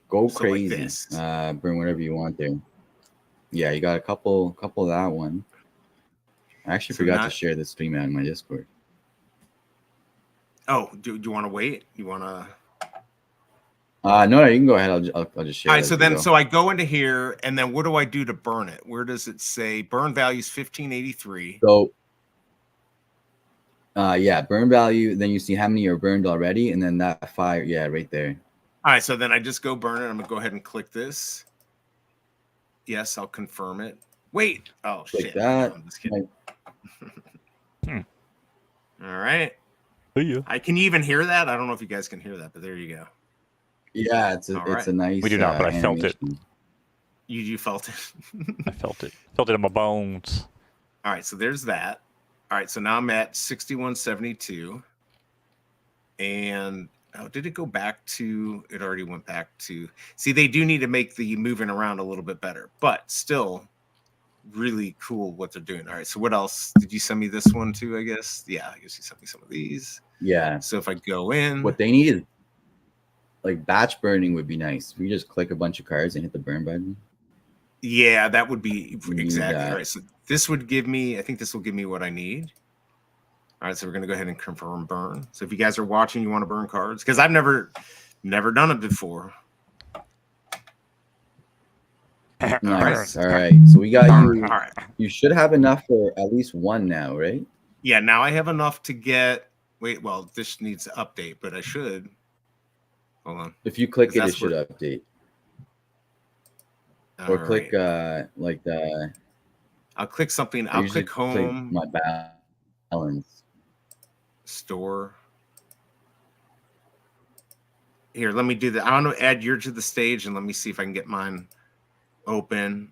go crazy, like burn whatever you want there. Yeah, you got a couple of that one. I actually forgot to share this stream out in my Discord. Oh, do you want to wait? You want to? No, you can go ahead. I'll just share. All right, so I go into here, and then what do I do to burn it? Where does it say burn value is 1583? So, yeah, burn value. Then you see how many are burned already, and then that fire. Yeah, right there. All right, so then I just go burn it. I'm gonna go ahead and click this. Yes, I'll confirm it. Wait. Oh shit. That. I'm just kidding. All right. Can you even hear that? I don't know if you guys can hear that, but there you go. Yeah, it's a nice. We do not, but I felt it. You felt it. I felt it. Felt it in my bones. All right, so there's that. All right, so now I'm at 6172, and did it go back to? It already went back to. See, they do need to make the moving around a little bit better, but still, really cool what they're doing. All right, so what else did you send me? This one too, I guess. Yeah, I guess you sent me some of these. Yeah. So if I go in, what they need is like batch burning would be nice. We just click a bunch of cards and hit the burn button. Yeah, that would be exactly right. So This would give me, I think this will give me what I need. All right, so we're going to go ahead and confirm burn. So if you guys are watching, you want to burn cards, because I've never done it before. Nice. All right. So we got you. All right. You should have enough for at least one now, right? Yeah, now I have enough to get, wait, well, this needs to update, but I should. Hold on. If you click it, it should update. Or click like the. I'll click something. I'll click home. My balance. Store. Here, let me do that. I want to add yours to the stage, and let me see if I can get mine open.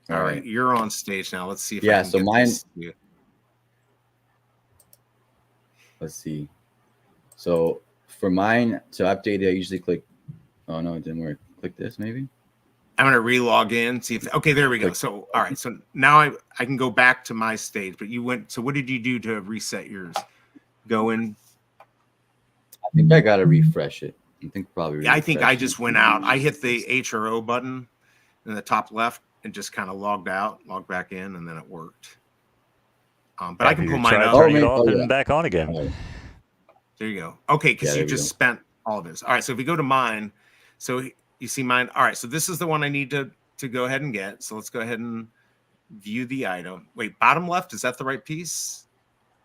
All right, you're on stage now. Let's see if I can so get mine. This. Let's see. So for mine to update it, I usually click. Oh no, it didn't work. Click this maybe. I'm gonna re-log in. See if okay, there we go. So all right, so now I can go back to my stage. But you went. So what did you do to reset yours? Go in. I think I gotta refresh it. I think probably. Yeah, I think I just went out. I hit the HRO button in the top left and just kind of logged out, logged back in, and then it worked. But I can pull mine up. Turning it off and back on again. Right. There you go. Okay, because you just spent all of this. All right, so if we go to mine, so you see mine. All right, so this is the one I need to go ahead and get. So let's go ahead and view the item. Wait, bottom left, is that the right piece?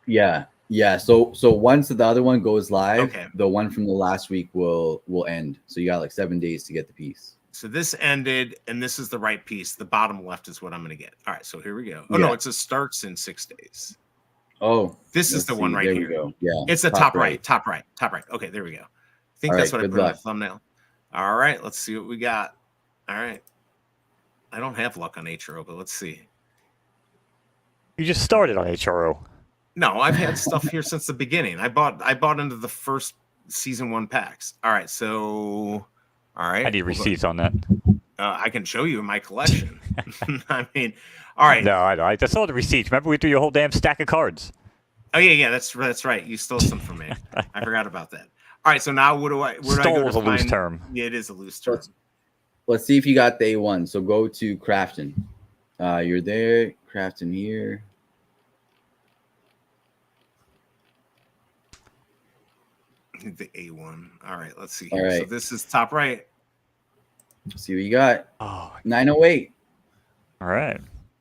Yeah. Yeah. So once the other one goes live, okay, the one from the last week will end. So you got like 7 days to get the piece. So this ended, and this is the right piece. The bottom left is what I'm going to get. All right, so here we go. Oh, no, it says starts in 6 days. Oh. This is the one right here. We go. Yeah. It's the top right. Okay, there we go. I think that's what I put on the thumbnail. All right, let's see what we got. All right. I don't have luck on HRO, but let's see. You just started on HRO. No, I've had stuff here since the beginning. I bought into the first season 1 packs. All right, so all right. I need receipts on that. I can show you my collection. I mean, all right. No, I know. I just saw the receipts. Remember we threw your whole damn stack of cards. Oh yeah, that's right. You stole some from me. I forgot about that. All right, so now where do I go to find? Loose term. Yeah, it is a loose term. Let's see if you got the A1. So go to crafting. You're there, crafting here. The A1. All right, let's see here. All right. So this is top right. Let's see what you got. Oh, 908. All right.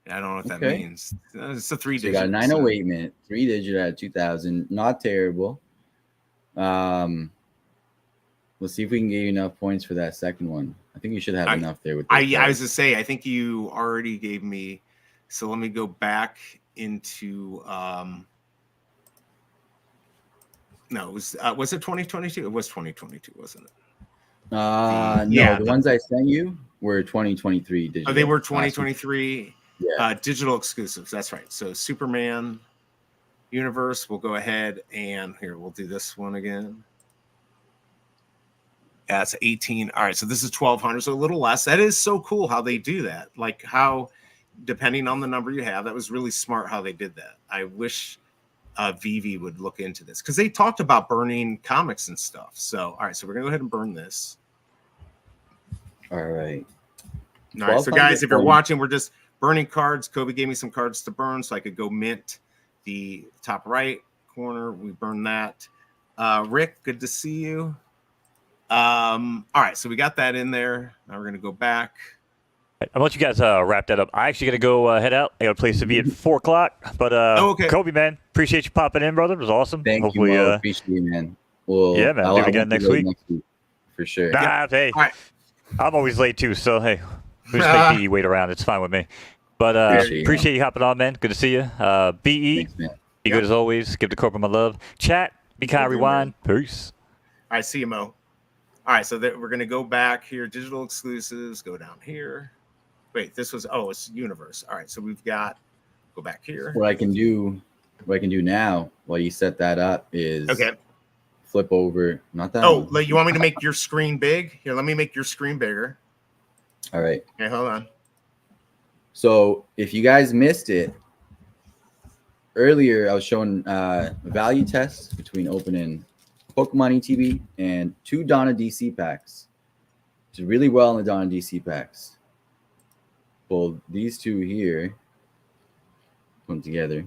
I don't know what that means. It's a 3-digit. You got a 908 minute, 3-digit at 2000. Not terrible. Let's see if we can get you enough points for that second one. I think you should have enough there. I was to say, I think you already gave me. So let me go back into. No, was it 2022? It was 2022, wasn't it? No, the ones I sent you were 2023 digital. Oh, they were 2023 digital exclusives. That's right. So Superman universe, we'll go ahead and here we'll do this one again. That's 18. All right, so this is 1200, so a little less. That is so cool how they do that. Like how, depending on the number you have, that was really smart how they did that. I wish Vivi would look into this because they talked about burning comics and stuff. So, all right, so we're gonna go ahead and burn this. All right. All right, so guys, if you're watching, we're just burning cards. Kobe gave me some cards to burn so I could go mint the top right corner. We burned that. Rick, good to see you. All right, so we got that in there. Now we're gonna go back. I'll let you guys wrap that up. I actually got to go head out. I got a place to be at 4 o'clock. But okay. Kobe, man, appreciate you popping in, brother. It was awesome. Thank you, Mo. Appreciate you, man. Well, yeah, man. I'll do it again next week. For sure. Nah, hey, right. I'm always late too, so hey, we just make BE wait around. It's fine with me. But appreciate you hopping on, man. Good to see you. BE, thanks, man. Be good as always. Give the corporate my love. Chat, be kind, rewind. Peace. All right, see you, Mo. All right, so we're gonna go back here. Digital exclusives. Go down here. Wait, this was it's universe. All right, so we've got go back here. What I can do now while you set that up is flip over. Not that. Oh, you want me to make your screen big? Here, let me make your screen bigger. All right. Okay, hold on. So if you guys missed it earlier, I was showing value tests between opening Pokemon ETB and 2 Donna DC packs. Did really well in the Donna DC packs. Pulled these 2 here. put them together.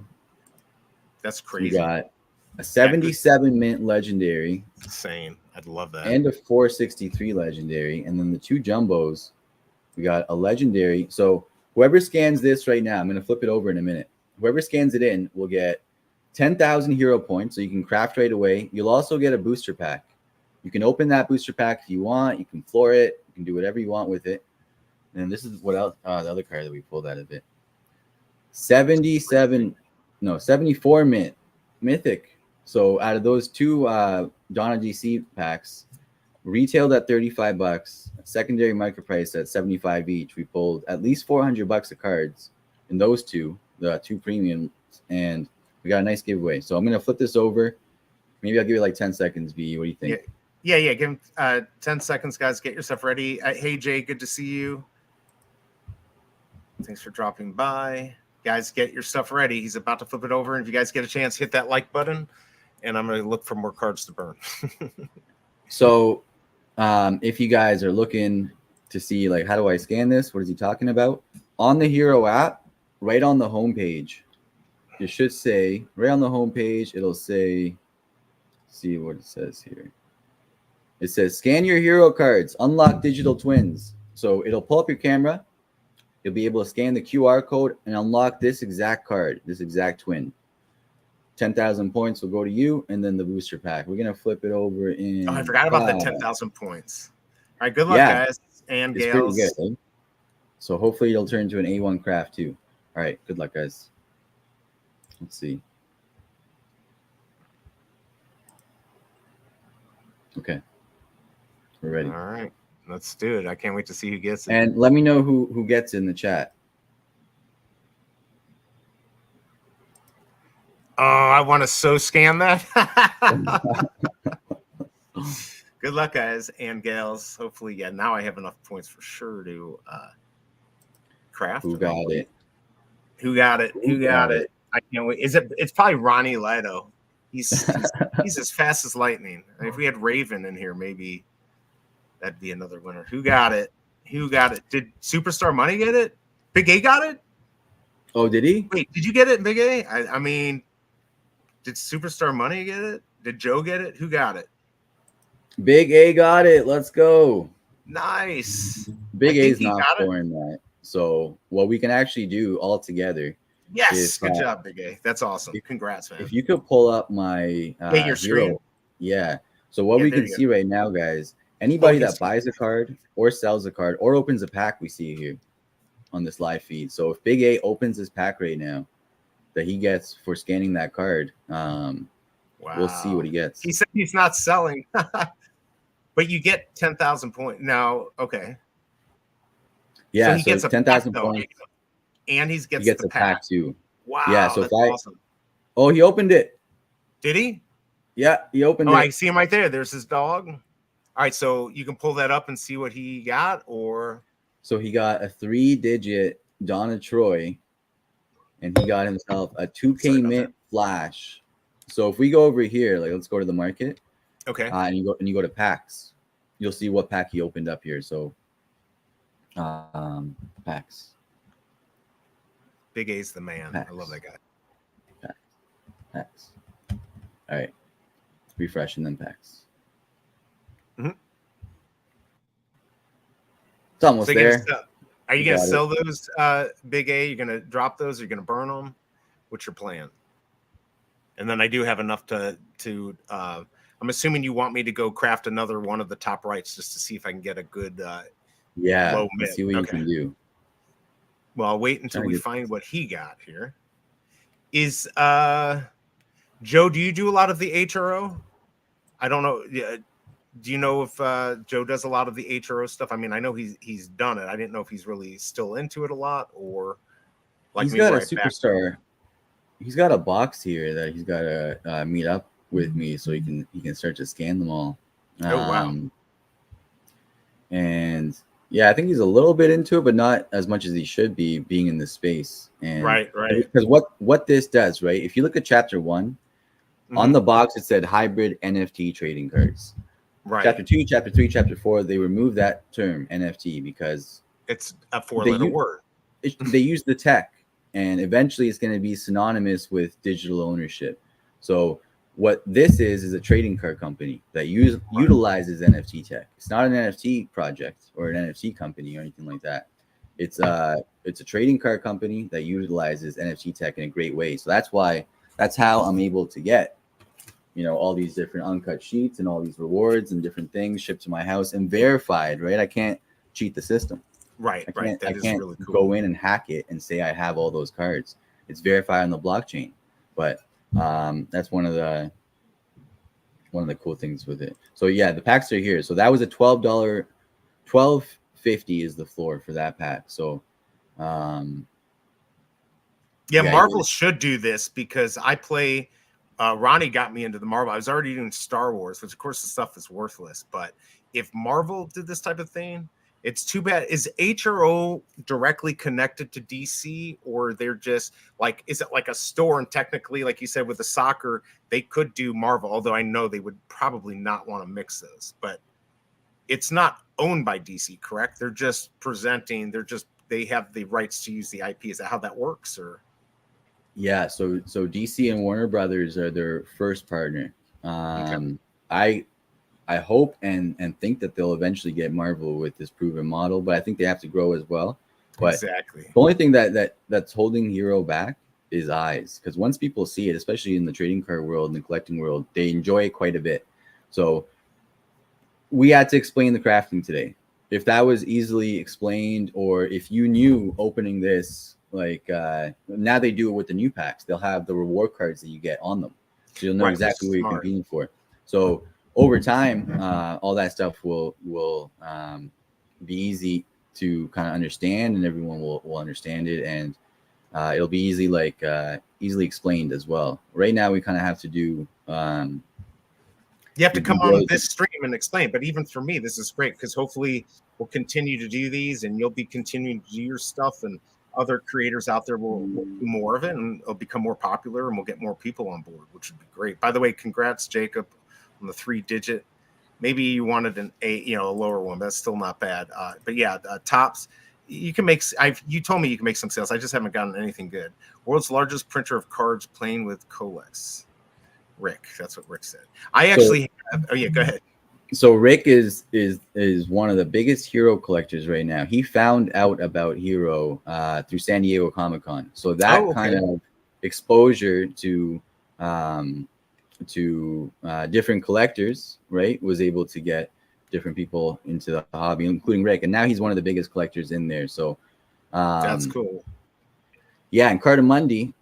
That's So we crazy. got a 77 mint legendary. Insane. I'd love that. And a 463 legendary. And then the 2 jumbos, we got a legendary. So whoever scans this right now, I'm going to flip it over in a minute. Whoever scans it in will get 10,000 hero points, so you can craft right away. You'll also get a booster pack. You can open that booster pack if you want. You can floor it. You can do whatever you want with it. And this is what else? The other card that we pulled out of it. 74 mint mythic. So out of those 2 Donna DC packs, retailed at $35, secondary market price at $75 each. We pulled at least $400 of cards in those 2, the 2 premiums, and we got a nice giveaway. So I'm gonna flip this over. Maybe I'll give you like 10 seconds. B, what do you think? Yeah. Give him 10 seconds, guys. Get yourself ready. Hey Jay, good to see you. Thanks for dropping by. Guys, get your stuff ready. He's about to flip it over. And if you guys get a chance, hit that like button. And I'm going to look for more cards to burn. So if you guys are looking to see, like, how do I scan this? What is he talking about? On the Hero app, right on the homepage, it should say, right on the homepage, it'll say, see what it says here. It says, scan your hero cards, unlock digital twins. So it'll pull up your camera. You'll be able to scan the QR code and unlock this exact card, this exact twin. 10,000 points will go to you, and then the booster pack. We're going to flip it over in... Oh, I forgot about the 10,000 points. All right, good luck, guys. And it's gals. pretty good. So hopefully it'll turn into an A1 craft too. All right, good luck, guys. Let's see. Okay. We're ready. All right. Let's do it. I can't wait to see who gets it. And let me know who gets in the chat. Oh, I want to so scam that. Good luck, guys and gals. Hopefully, yeah, now I have enough points for sure to craft. Who got it? Who got it? Who got it? I can't wait. It's probably Ronnie Lido. He's as fast as lightning. I mean, if we had Raven in here, maybe that'd be another winner. Who got it? Who got it? Did Superstar Money get it? Big A got it? Oh, did he? Wait, did you get it, Big A? I mean, did Superstar Money get it? Did Joe get it? Who got it? Big A got it. Let's go. Nice. Big A's not scoring that. So what we can actually do all together. Yes, good job, Big A. That's awesome. Congrats, man. If you could pull up my your screen. Yeah. So what we can see right now, guys, anybody that buys a card or sells a card or opens a pack, we see here on this live feed. So if Big A opens his pack right now that he gets for scanning that card, we'll see what he gets. He said he's not selling, but you get 10,000 points. No, okay. Yeah, so he gets 10,000 points. And he gets a pack too. Wow. Yeah, so that's awesome. Oh, he opened it. Did he? Yeah, he opened it. I see him right there. There's his dog. All right, so you can pull that up and see what he got, or so he got a 3-digit Donna Troy, and he got himself a 2K mint flash. So if we go over here, like let's go to the market. Okay. And you go to packs. You'll see what pack he opened up here. So packs. Big A's the man. Packs. I love that guy. Packs. All right. Refresh and then packs. Mm-hmm. It's almost there. Are you going to sell those, Big A? You're going to drop those? Or you're going to burn them? What's your plan? And then I do have enough to I'm assuming you want me to go craft another one of the top rights just to see if I can get a good low mid. See what you can do. Well, I'll wait until we find what he got here. Is Joe, do you do a lot of the HRO? I don't know. Do you know if Joe does a lot of the HRO stuff? I mean, I know he's done it. I didn't know if he's really still into it a lot, or like he's got a superstar. He's got a box here that he's got to meet up with me so he can start to scan them all. Oh wow! And yeah, I think he's a little bit into it, but not as much as he should be, being in this space. And right. Because what this does, right? If you look at chapter 1, on the box it said hybrid NFT trading cards. Right. Chapter 2, chapter 3, chapter 4, they removed that term NFT because it's a 4-letter word. They use the tech and eventually it's going to be synonymous with digital ownership. So what this is a trading card company that utilizes NFT tech. It's not an NFT project or an NFT company or anything like that. It's a trading card company that utilizes NFT tech in a great way. So that's how I'm able to get, all these different uncut sheets and all these rewards and different things shipped to my house and verified, right? I can't cheat the system. Right. I can't really cool. Go in and hack it and say I have all those cards. It's verified on the blockchain. But that's one of the cool things with it. So yeah, the packs are here. So that was a $12.50 is the floor for that pack. So Marvel should do this because I play Ronnie got me into the Marvel. I was already doing Star Wars, which of course the stuff is worthless, but if Marvel did this type of thing, it's too bad. Is HRO directly connected to DC, or they're just like, is it like a store? And technically, like you said, with the soccer, they could do Marvel, although I know they would probably not want to mix those, but it's not owned by DC, correct? They're just presenting, they have the rights to use the IP. Is that how that works? Or yeah, so DC and Warner Brothers are their first partner. Okay. I hope and think that they'll eventually get Marvel with this proven model, but I think they have to grow as well. But exactly. The only thing that's holding HRO back is eyes, because once people see it, especially in the trading card world and the collecting world, they enjoy it quite a bit. So we had to explain the crafting today. If that was easily explained, or if you knew opening this, like now they do it with the new packs, they'll have the reward cards that you get on them, so you'll know exactly what you're competing for. So over time, all that stuff will be easy to kind of understand, and everyone will understand it, and it'll be easily explained as well. Right now, we kind of have to do. You have to come on this stream and explain. But even for me, this is great because hopefully we'll continue to do these, and you'll be continuing to do your stuff, and other creators out there will do more of it, and it'll become more popular, and we'll get more people on board, which would be great. By the way, congrats, Jacob, on the 3-digit. Maybe you wanted a lower one, but that's still not bad. But yeah, tops. You can make. You told me you can make some sales. I just haven't gotten anything good. World's largest printer of cards playing with Colex. Rick, that's what Rick said. I actually have. Oh yeah, go ahead. So Rick is one of the biggest HRO collectors right now. He found out about HRO through San Diego Comic-Con. So that kind of exposure to different collectors, right, was able to get different people into the hobby, including Rick. And now he's one of the biggest collectors in there. So that's cool. Yeah, and Cardamundi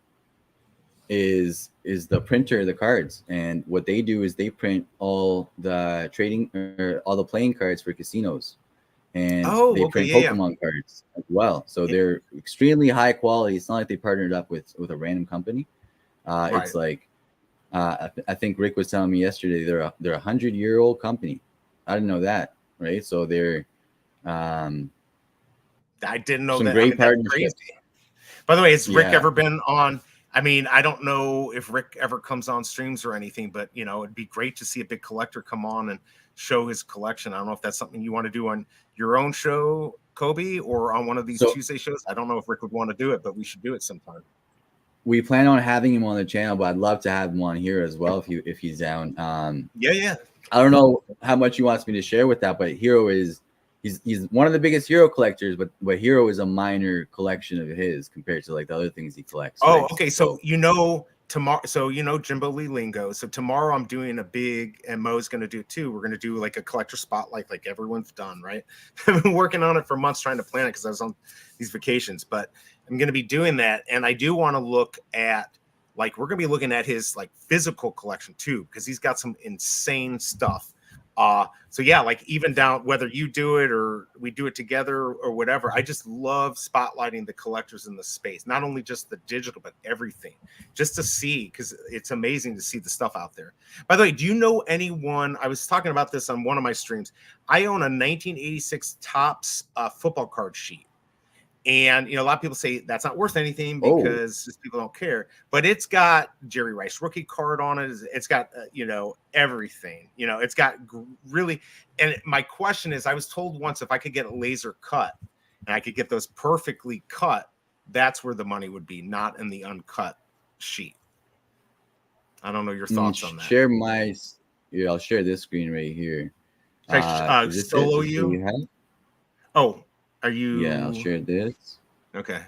is the printer of the cards, and what they do is they print all the playing cards for casinos, and they print Pokemon cards as well. So they're extremely high quality. It's not like they partnered up with a random company. It's like I think Rick was telling me yesterday they're a 100-year-old company. I didn't know that, right? So they're I didn't know some that. great partnerships. By the way, has Rick ever been on? I mean, I don't know if Rick ever comes on streams or anything, but it'd be great to see a big collector come on and show his collection. I don't know if that's something you want to do on your own show, Kobe, or on one of these Tuesday shows. I don't know if Rick would want to do it, but we should do it sometime. We plan on having him on the channel, but I'd love to have him on here as well if he's down. Yeah. I don't know how much he wants me to share with that, but HRO is he's one of the biggest HRO collectors, but HRO is a minor collection of his compared to like the other things he collects. Oh, right? Okay. So tomorrow, Jimbo Lee Lingo. So tomorrow I'm doing a big, and Mo's going to do it too. We're going to do like a collector spotlight, like everyone's done, right? I've been working on it for months trying to plan it because I was on these vacations, but I'm going to be doing that. And I do want to look at, like, we're going to be looking at his like physical collection too, because he's got some insane stuff. So yeah, like even down, whether you do it or we do it together or whatever, I just love spotlighting the collectors in the space, not only just the digital, but everything, just to see, because it's amazing to see the stuff out there. By the way, do you know anyone? I was talking about this on one of my streams. I own a 1986 Topps football card sheet. And, a lot of people say that's not worth anything because people don't care. But it's got Jerry Rice rookie card on it. It's got, everything. It's got really. And my question is, I was told once if I could get a laser cut and I could get those perfectly cut, That's where the money would be, not in the uncut sheet. I don't know your thoughts on that. Share my. Yeah, I'll share this screen right here. Is this Solo it? you? Oh, are you? Yeah, I'll share this. Okay.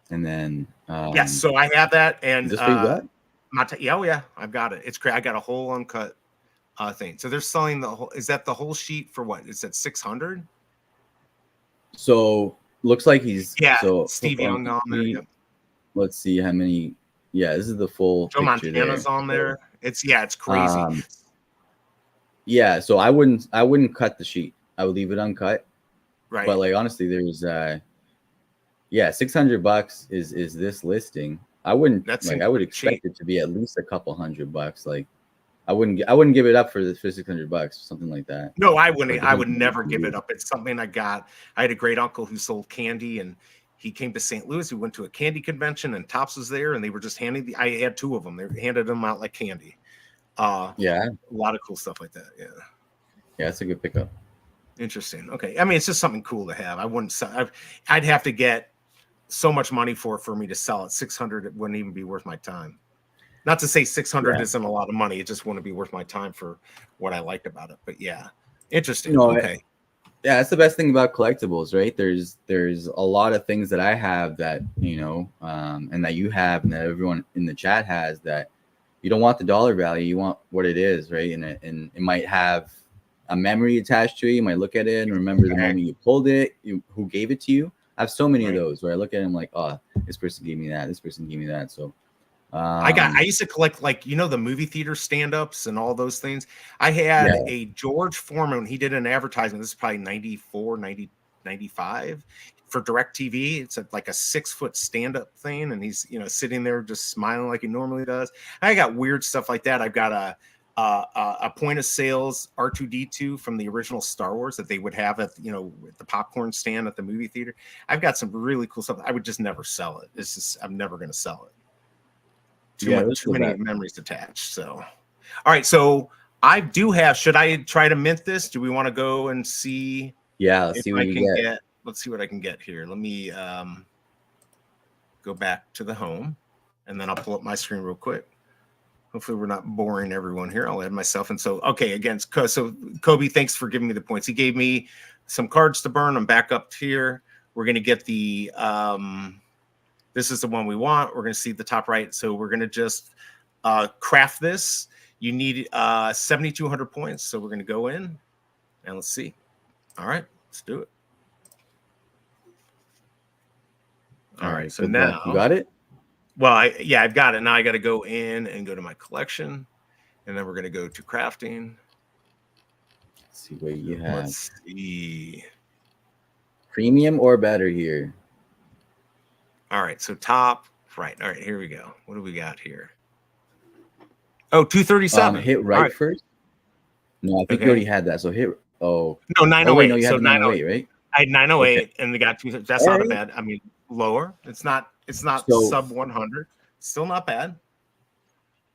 And then yes, so I have that, and is this what you got? Yeah, I've got it. It's great. I got a whole uncut thing. So they're selling the whole. Is that the whole sheet for what? Is that 600? So looks like he's so Steve Young on there. Yep. Let's see how many. Yeah, this is the full Joe picture Montana's there. on there. It's crazy. Yeah, so I wouldn't cut the sheet. I would leave it uncut. Right. But like honestly, there's $600 is this listing. I wouldn't I would expect it to be at least a couple $100. Like I wouldn't give it up for $600, something like that. No, I wouldn't. Like, I would never give it up. It's something I got. I had a great uncle who sold candy, and he came to St. Louis. We went to a candy convention, and Tops was there, and they were just handing I had 2 of them. They handed them out like candy. A lot of cool stuff like that. Yeah, it's a good pickup. Interesting. Okay, I mean, it's just something cool to have. I wouldn't. I'd have to get so much money for me to sell it. 600, it wouldn't even be worth my time. Not to say 600 isn't a lot of money. It just wouldn't be worth my time for what I liked about it. But yeah, interesting. Okay. Yeah, that's the best thing about collectibles, right? There's a lot of things that I have that, and that you have and that everyone in the chat has that you don't want the dollar value. You want what it is, right? And it might have a memory attached to it. You might look at it and remember the moment you pulled it, who gave it to you. I have so many of those where I look at them like, oh, this person gave me that. This person gave me that. So I used to collect the movie theater stand-ups and all those things. I had a George Foreman. He did an advertisement. This is probably 94, 95 for DirecTV. It's like a 6-foot stand-up thing. And he's, sitting there just smiling like he normally does. I got weird stuff like that. I've got a point of sales R2D2 from the original Star Wars that they would have at the popcorn stand at the movie theater. I've got some really cool stuff. I would just never sell it. I'm never going to sell it. Too many memories attached. So, all right. So I do have. Should I try to mint this? Do we want to go and see? Yeah, let's see what I can get. Let's see what I can get here. Let me go back to the home, and then I'll pull up my screen real quick. Hopefully, we're not boring everyone here. I'll add myself. And so, okay, again, so Kobe, thanks for giving me the points. He gave me some cards to burn. I'm back up here. We're going to get the. This is the one we want. We're going to see the top right. So we're going to just craft this. You need 7,200 points. So we're going to go in and let's see. All right, let's do it. All right. So now you got it. Well, I've got it. Now I got to go in and go to my collection, and then we're going to go to crafting. Let's see what you have. Let's see. Premium or better here. All right, so top right. All right, here we go. What do we got here? Oh, 237. Hit right first. No, I think you already had that. So hit. Oh no, 908. No, you had 908, right? I had 908, and they got 2. That's not a bad. I mean, lower. It's not sub 100. Still not bad.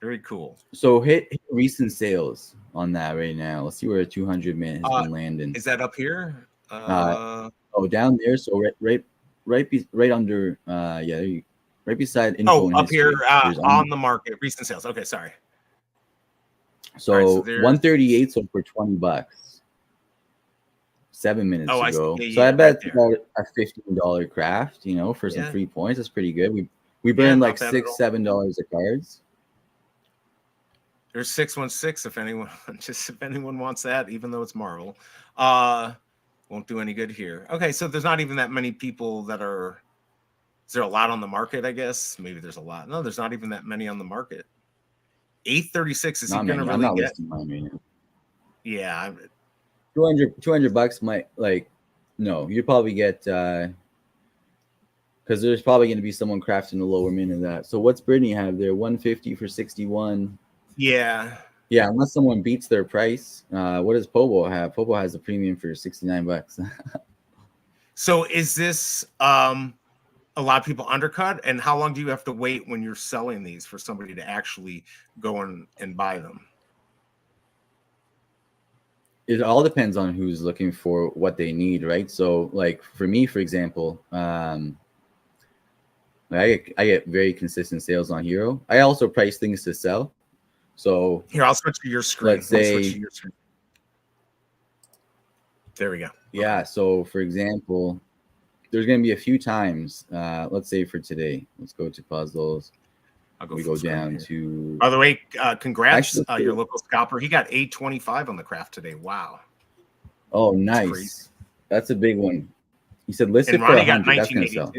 Very cool. So hit recent sales on that right now. Let's see where a 200 minute has been landing. Is that up here? Down there. So right under right beside info up here on the market recent sales. Okay, sorry. So, right, so 138 sold for $20 7 minutes ago. So I bet it's about a $15 craft, for some free points. That's pretty good. We burned like $6-7 of cards. There's 616 if anyone wants that, even though it's Marvel. Won't do any good here. Okay, so there's not even that many people that are. Is there a lot on the market? I guess maybe there's a lot. No, there's not even that many on the market. 836 is he going to really not get? Listing mine right now. Yeah, $200 might no. You'd probably get because there's probably going to be someone crafting a lower min of that. So what's Brittany have there? 150 for 61. Yeah. Yeah, unless someone beats their price. What does Pobo have? Pobo has a premium for $69. So is this a lot of people undercut? And how long do you have to wait when you're selling these for somebody to actually go and buy them? It all depends on who's looking for what they need, right? So like for me, for example, I get very consistent sales on HRO. I also price things to sell. So here, I'll switch to your screen. let's say, there we go. Yeah. Okay. So for example, there's going to be a few times. Let's say for today, let's go to puzzles. We go down to. By the way, congrats, your local scalper. He got 825 on the craft today. Wow. Oh, nice. That's a big one. He said list it for 100. That's going to sell.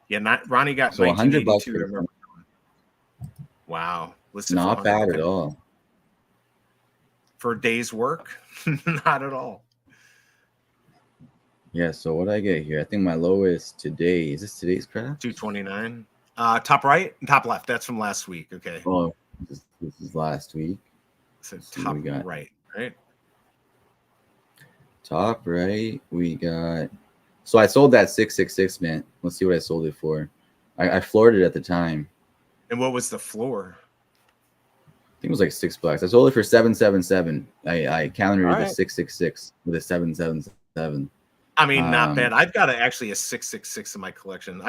Yeah, Ronnie got so $100. Wow. Not bad at all. For a day's work? Not at all. Yeah, so what I get here? I think my lowest today, is this today's craft? 229. Top right and top left. That's from last week. Okay. Oh, this is last week. So top right, right? Top right, we got. So I sold that 666 mint. Let's see what I sold it for. I floored it at the time. And what was the floor? I think it was like $6. I sold it for 777. I countered the 666 with a 777. I mean, not bad. I've got actually a 666 in my collection.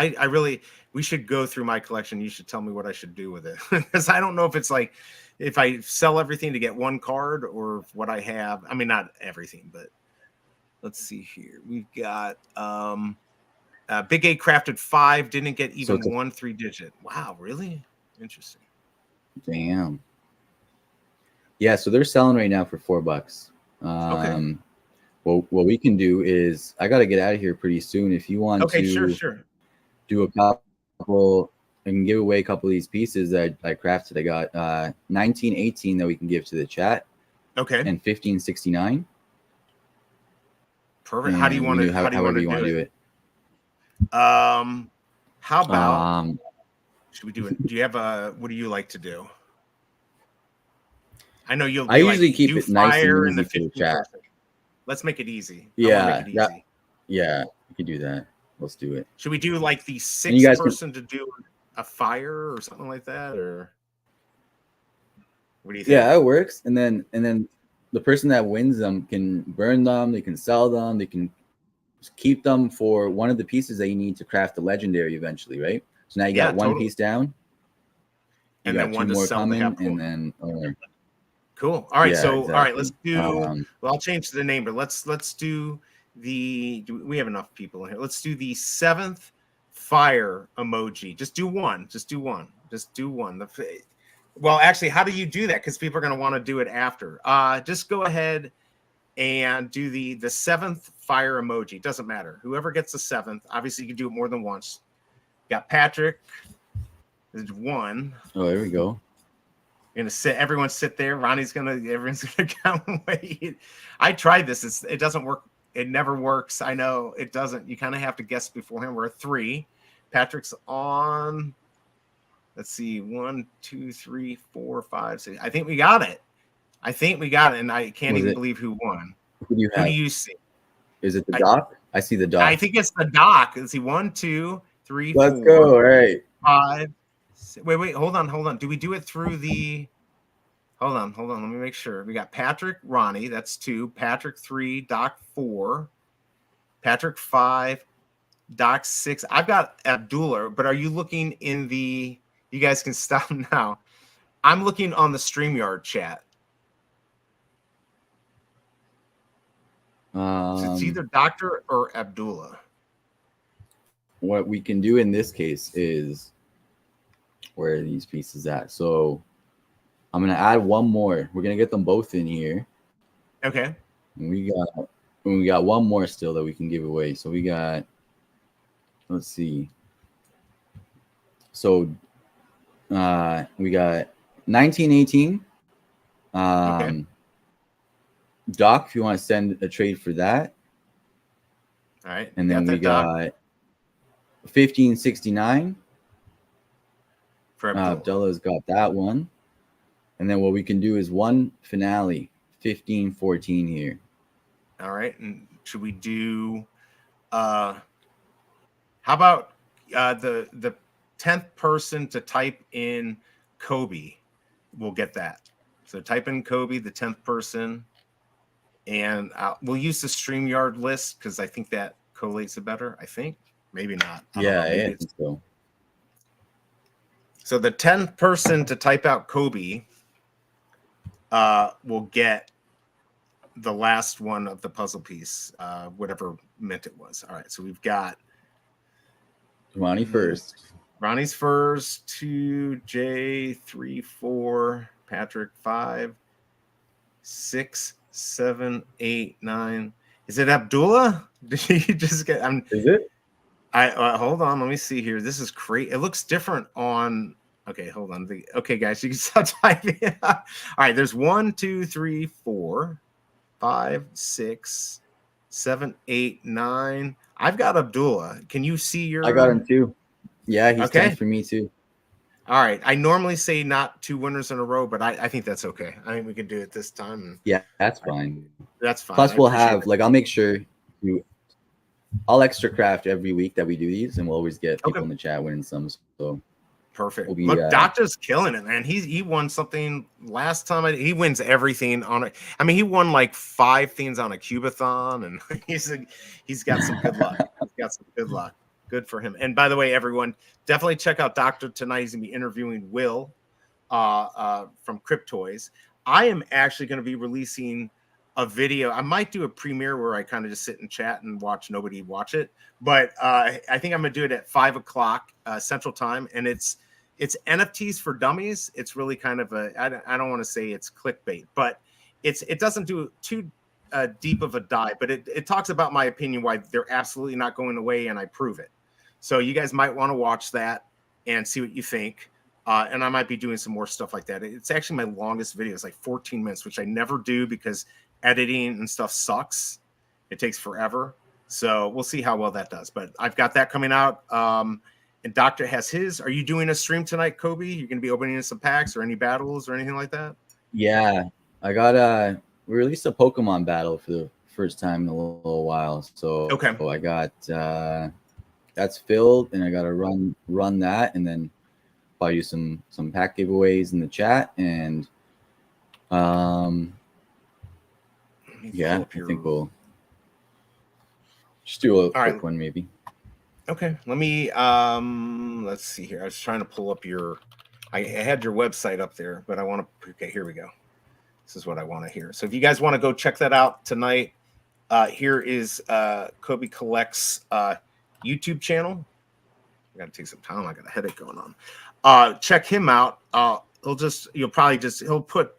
We should go through my collection. You should tell me what I should do with it, because I don't know if it's like if I sell everything to get one card or what I have. I mean, not everything, but let's see here. We've got Big A crafted 5, didn't get even 1 3-digit. Wow, really interesting. Damn. Yeah, so they're selling right now for $4. Okay. Well, what we can do is I got to get out of here pretty soon. If you want to do a couple, I can give away a couple of these pieces that I crafted. I got 1918 that we can give to the chat. Okay. And 1569. Perfect. And how do you want to? However you want to do it? How about? Should we do it? Do you have a? What do you like to do? I know you'll. I usually keep it nice and easy for the chat. Let's make it easy. Yeah, yeah, we can do that. Let's do it. Should we do like the 6th person to do a fire or something like that, or what do you think? Yeah, that works. And then the person that wins them can burn them. They can sell them. They can keep them for one of the pieces that you need to craft the legendary eventually, right? So now you got one piece down, and then one more coming, and then. Cool. All right. All right. Let's do. Well, I'll change the name, but let's do the. We have enough people in here. Let's do the 7th fire emoji. Just do one. Just do one. Well, actually, how do you do that? Because people are going to want to do it after. Just go ahead and do the 7th fire emoji. Doesn't matter. Whoever gets the 7th. Obviously, you can do it more than once. Got Patrick. There's 1. Oh, there we go. Gonna sit. Everyone sit there. Everyone's gonna count away. I tried this. It doesn't work. It never works. I know it doesn't. You kind of have to guess beforehand. We're at 3. Patrick's on. Let's see. 1, 2, 3, 4, 5, 6. I think we got it. And I can't even believe who won. Who do you see? Is it the doc? I see the doc. I think it's the doc. Let's see. 1, 2, 3, Let's 4. go. All right. 5. Wait, hold on. Do we do it through the? Hold on. Let me make sure. We got Patrick, Ronnie. That's 2. Patrick 3, Doc 4. Patrick 5, Doc 6. I've got Abdullah, but are you looking in the? You guys can stop now. I'm looking on the StreamYard chat. So it's either Doctor or Abdullah. What we can do in this case is. Where are these pieces at? So I'm gonna add one more. We're gonna get them both in here. Okay. And we got one more still that we can give away. So we got. Let's see. So we got 1918. Okay. Doc, if you want to send a trade for that. All right. And then we got 1569. Abdullah's got that one. And then what we can do is one finale, 1514 here. All right. And should we do how about the 10th person to type in Kobe? We'll get that. So type in Kobe, the 10th person, and we'll use the StreamYard list because I think that collates it better. I think maybe not. I think so. So the 10th person to type out Kobe will get the last one of the puzzle piece, whatever mint it was. All right, so we've got Ronnie first. Ronnie's first, 2, Jay, 3, 4, Patrick, 5, 6, 7, 8, 9. Is it Abdullah? Did he just get? Is it? I hold on. Let me see here. This is great. It looks different on. Okay, hold on. Okay, guys, you can stop typing. All right, there's 1, 2, 3, 4, 5, 6, 7, 8, 9. I've got Abdullah. Can you see your? I got him too. Yeah, he's okay. 10th for me too. All right. I normally say not 2 winners in a row, but I think that's okay. I think we can do it this time. Yeah, that's fine. That's fine. Plus, we'll have I'll make sure I'll extra craft every week that we do these, and we'll always get people in the chat winning some. So perfect. Look, Doctor's killing it, man. He won something last time. He wins everything on it. I mean, he won like 5 things on a cubathon, and he's got some good luck. He's got some good luck. Good for him. And by the way, everyone, definitely check out Doctor tonight. He's gonna be interviewing Will from Cryptoys. I am actually going to be releasing a video. I might do a premiere where I kind of just sit and chat and watch nobody watch it, but I think I'm gonna do it at 5 o'clock Central Time, and it's NFTs for dummies. It's really kind of I don't want to say it's clickbait, but it doesn't do too deep of a dive, but it talks about my opinion why they're absolutely not going away, and I prove it. So you guys might want to watch that and see what you think. And I might be doing some more stuff like that. It's actually my longest video. It's like 14 minutes, which I never do because editing and stuff sucks. It takes forever. So we'll see how well that does. But I've got that coming out. And Doctor has his. Are you doing a stream tonight, Kobe? You're going to be opening some packs or any battles or anything like that? Yeah. I got we released a Pokemon battle for the first time in a little while. So, so I got that's filled, and I got to run that, and then I'll use some pack giveaways in the chat, and yeah, I think we'll just do a quick one maybe. Okay, let me let's see here. I was trying to pull up I had your website up there, but I want to. Okay, here we go. This is what I want to hear. So if you guys want to go check that out tonight, here is Kobe Collects YouTube channel. I got to take some time. I got a headache going on. Check him out. He'll put,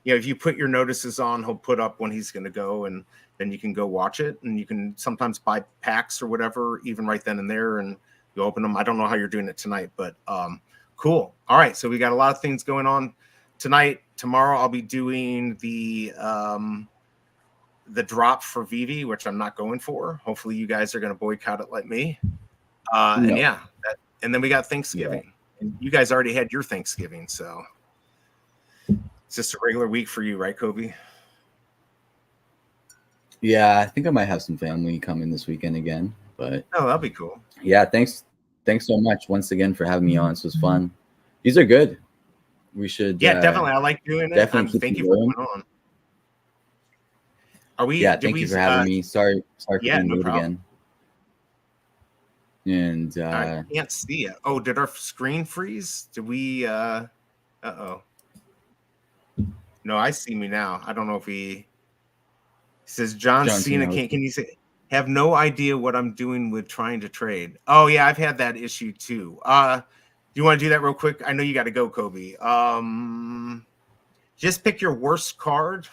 if you put your notices on, he'll put up when he's going to go, and then you can go watch it, and you can sometimes buy packs or whatever, even right then and there, and you open them. I don't know how you're doing it tonight, but cool. All right. So we got a lot of things going on tonight. Tomorrow I'll be doing the drop for Vivi, which I'm not going for. Hopefully you guys are going to boycott it like me. And yeah, and then we got Thanksgiving. And you guys already had your Thanksgiving, so it's just a regular week for you, right, Kobe? Yeah, I think I might have some family coming this weekend again, but that'll be cool. Yeah, thanks so much once again for having me on. This was fun. These are good. We should. Yeah, definitely. I like doing it. Definitely. Thank you for coming on. Are we? Yeah, thank you for having me. Sorry for being late again. And I can't see it. Oh, did our screen freeze? Did we? Uh-oh. No, I see me now. I don't know if he says John Cena. Can you say? Have no idea what I'm doing with trying to trade. Oh yeah, I've had that issue too. Do you want to do that real quick? I know you got to go, Kobe. Just pick your worst card.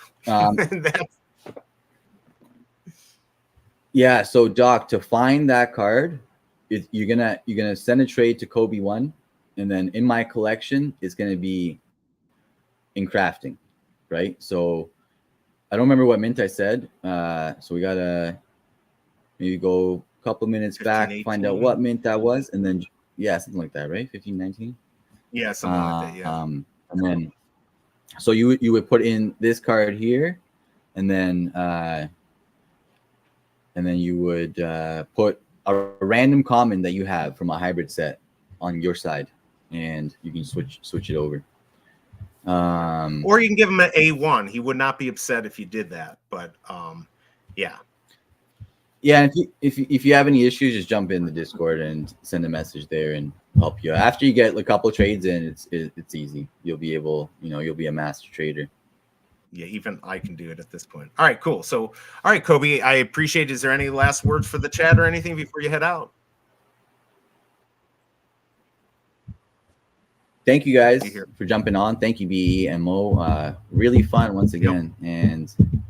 Yeah. So Doc, to find that card, you're gonna send a trade to Kobe 1, and then in my collection it's gonna be in crafting, right? So I don't remember what mint I said. So we gotta maybe go a couple minutes 15, back, 18. Find out what mint that was, and then something like that, right? 15, 19. Yeah, something like that. Yeah. And then so you would put in this card here, and then you would put a random common that you have from a hybrid set on your side, and you can switch it over. Or you can give him an A1. He would not be upset if you did that. But yeah. Yeah, if you have any issues, just jump in the Discord and send a message there, and help you. After you get a couple trades in, it's easy. You'll be able, you'll be a master trader. Yeah, even I can do it at this point. All right, cool. So, all right, Kobe, I appreciate it. Is there any last words for the chat or anything before you head out? Thank you guys for jumping on. Thank you, BE and Mo. Really fun once again. Yep. And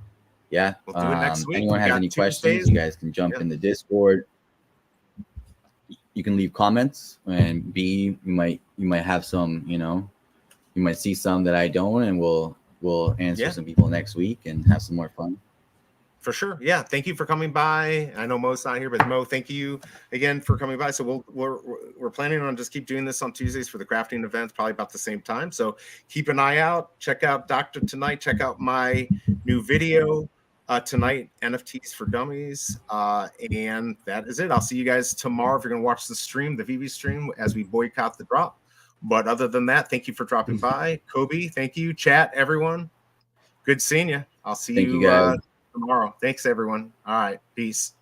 yeah, we'll do it next week. Anyone has any questions, you guys can jump in the Discord. You can leave comments, and B, you might have some, you might see some that I don't, and we'll answer some people next week and have some more fun. For sure. Yeah. Thank you for coming by. I know Mo's not here, but Mo, thank you again for coming by. So we're planning on just keep doing this on Tuesdays for the crafting events, probably about the same time. So keep an eye out. Check out Dr. Tonight. Check out my new video tonight, NFTs for Dummies. And that is it. I'll see you guys tomorrow if you're going to watch the stream, the VV stream, as we boycott the drop. But other than that, thank you for dropping by. Kobe, thank you. Chat, everyone. Good seeing you. I'll see you guys tomorrow. Thanks, everyone. All right. Peace.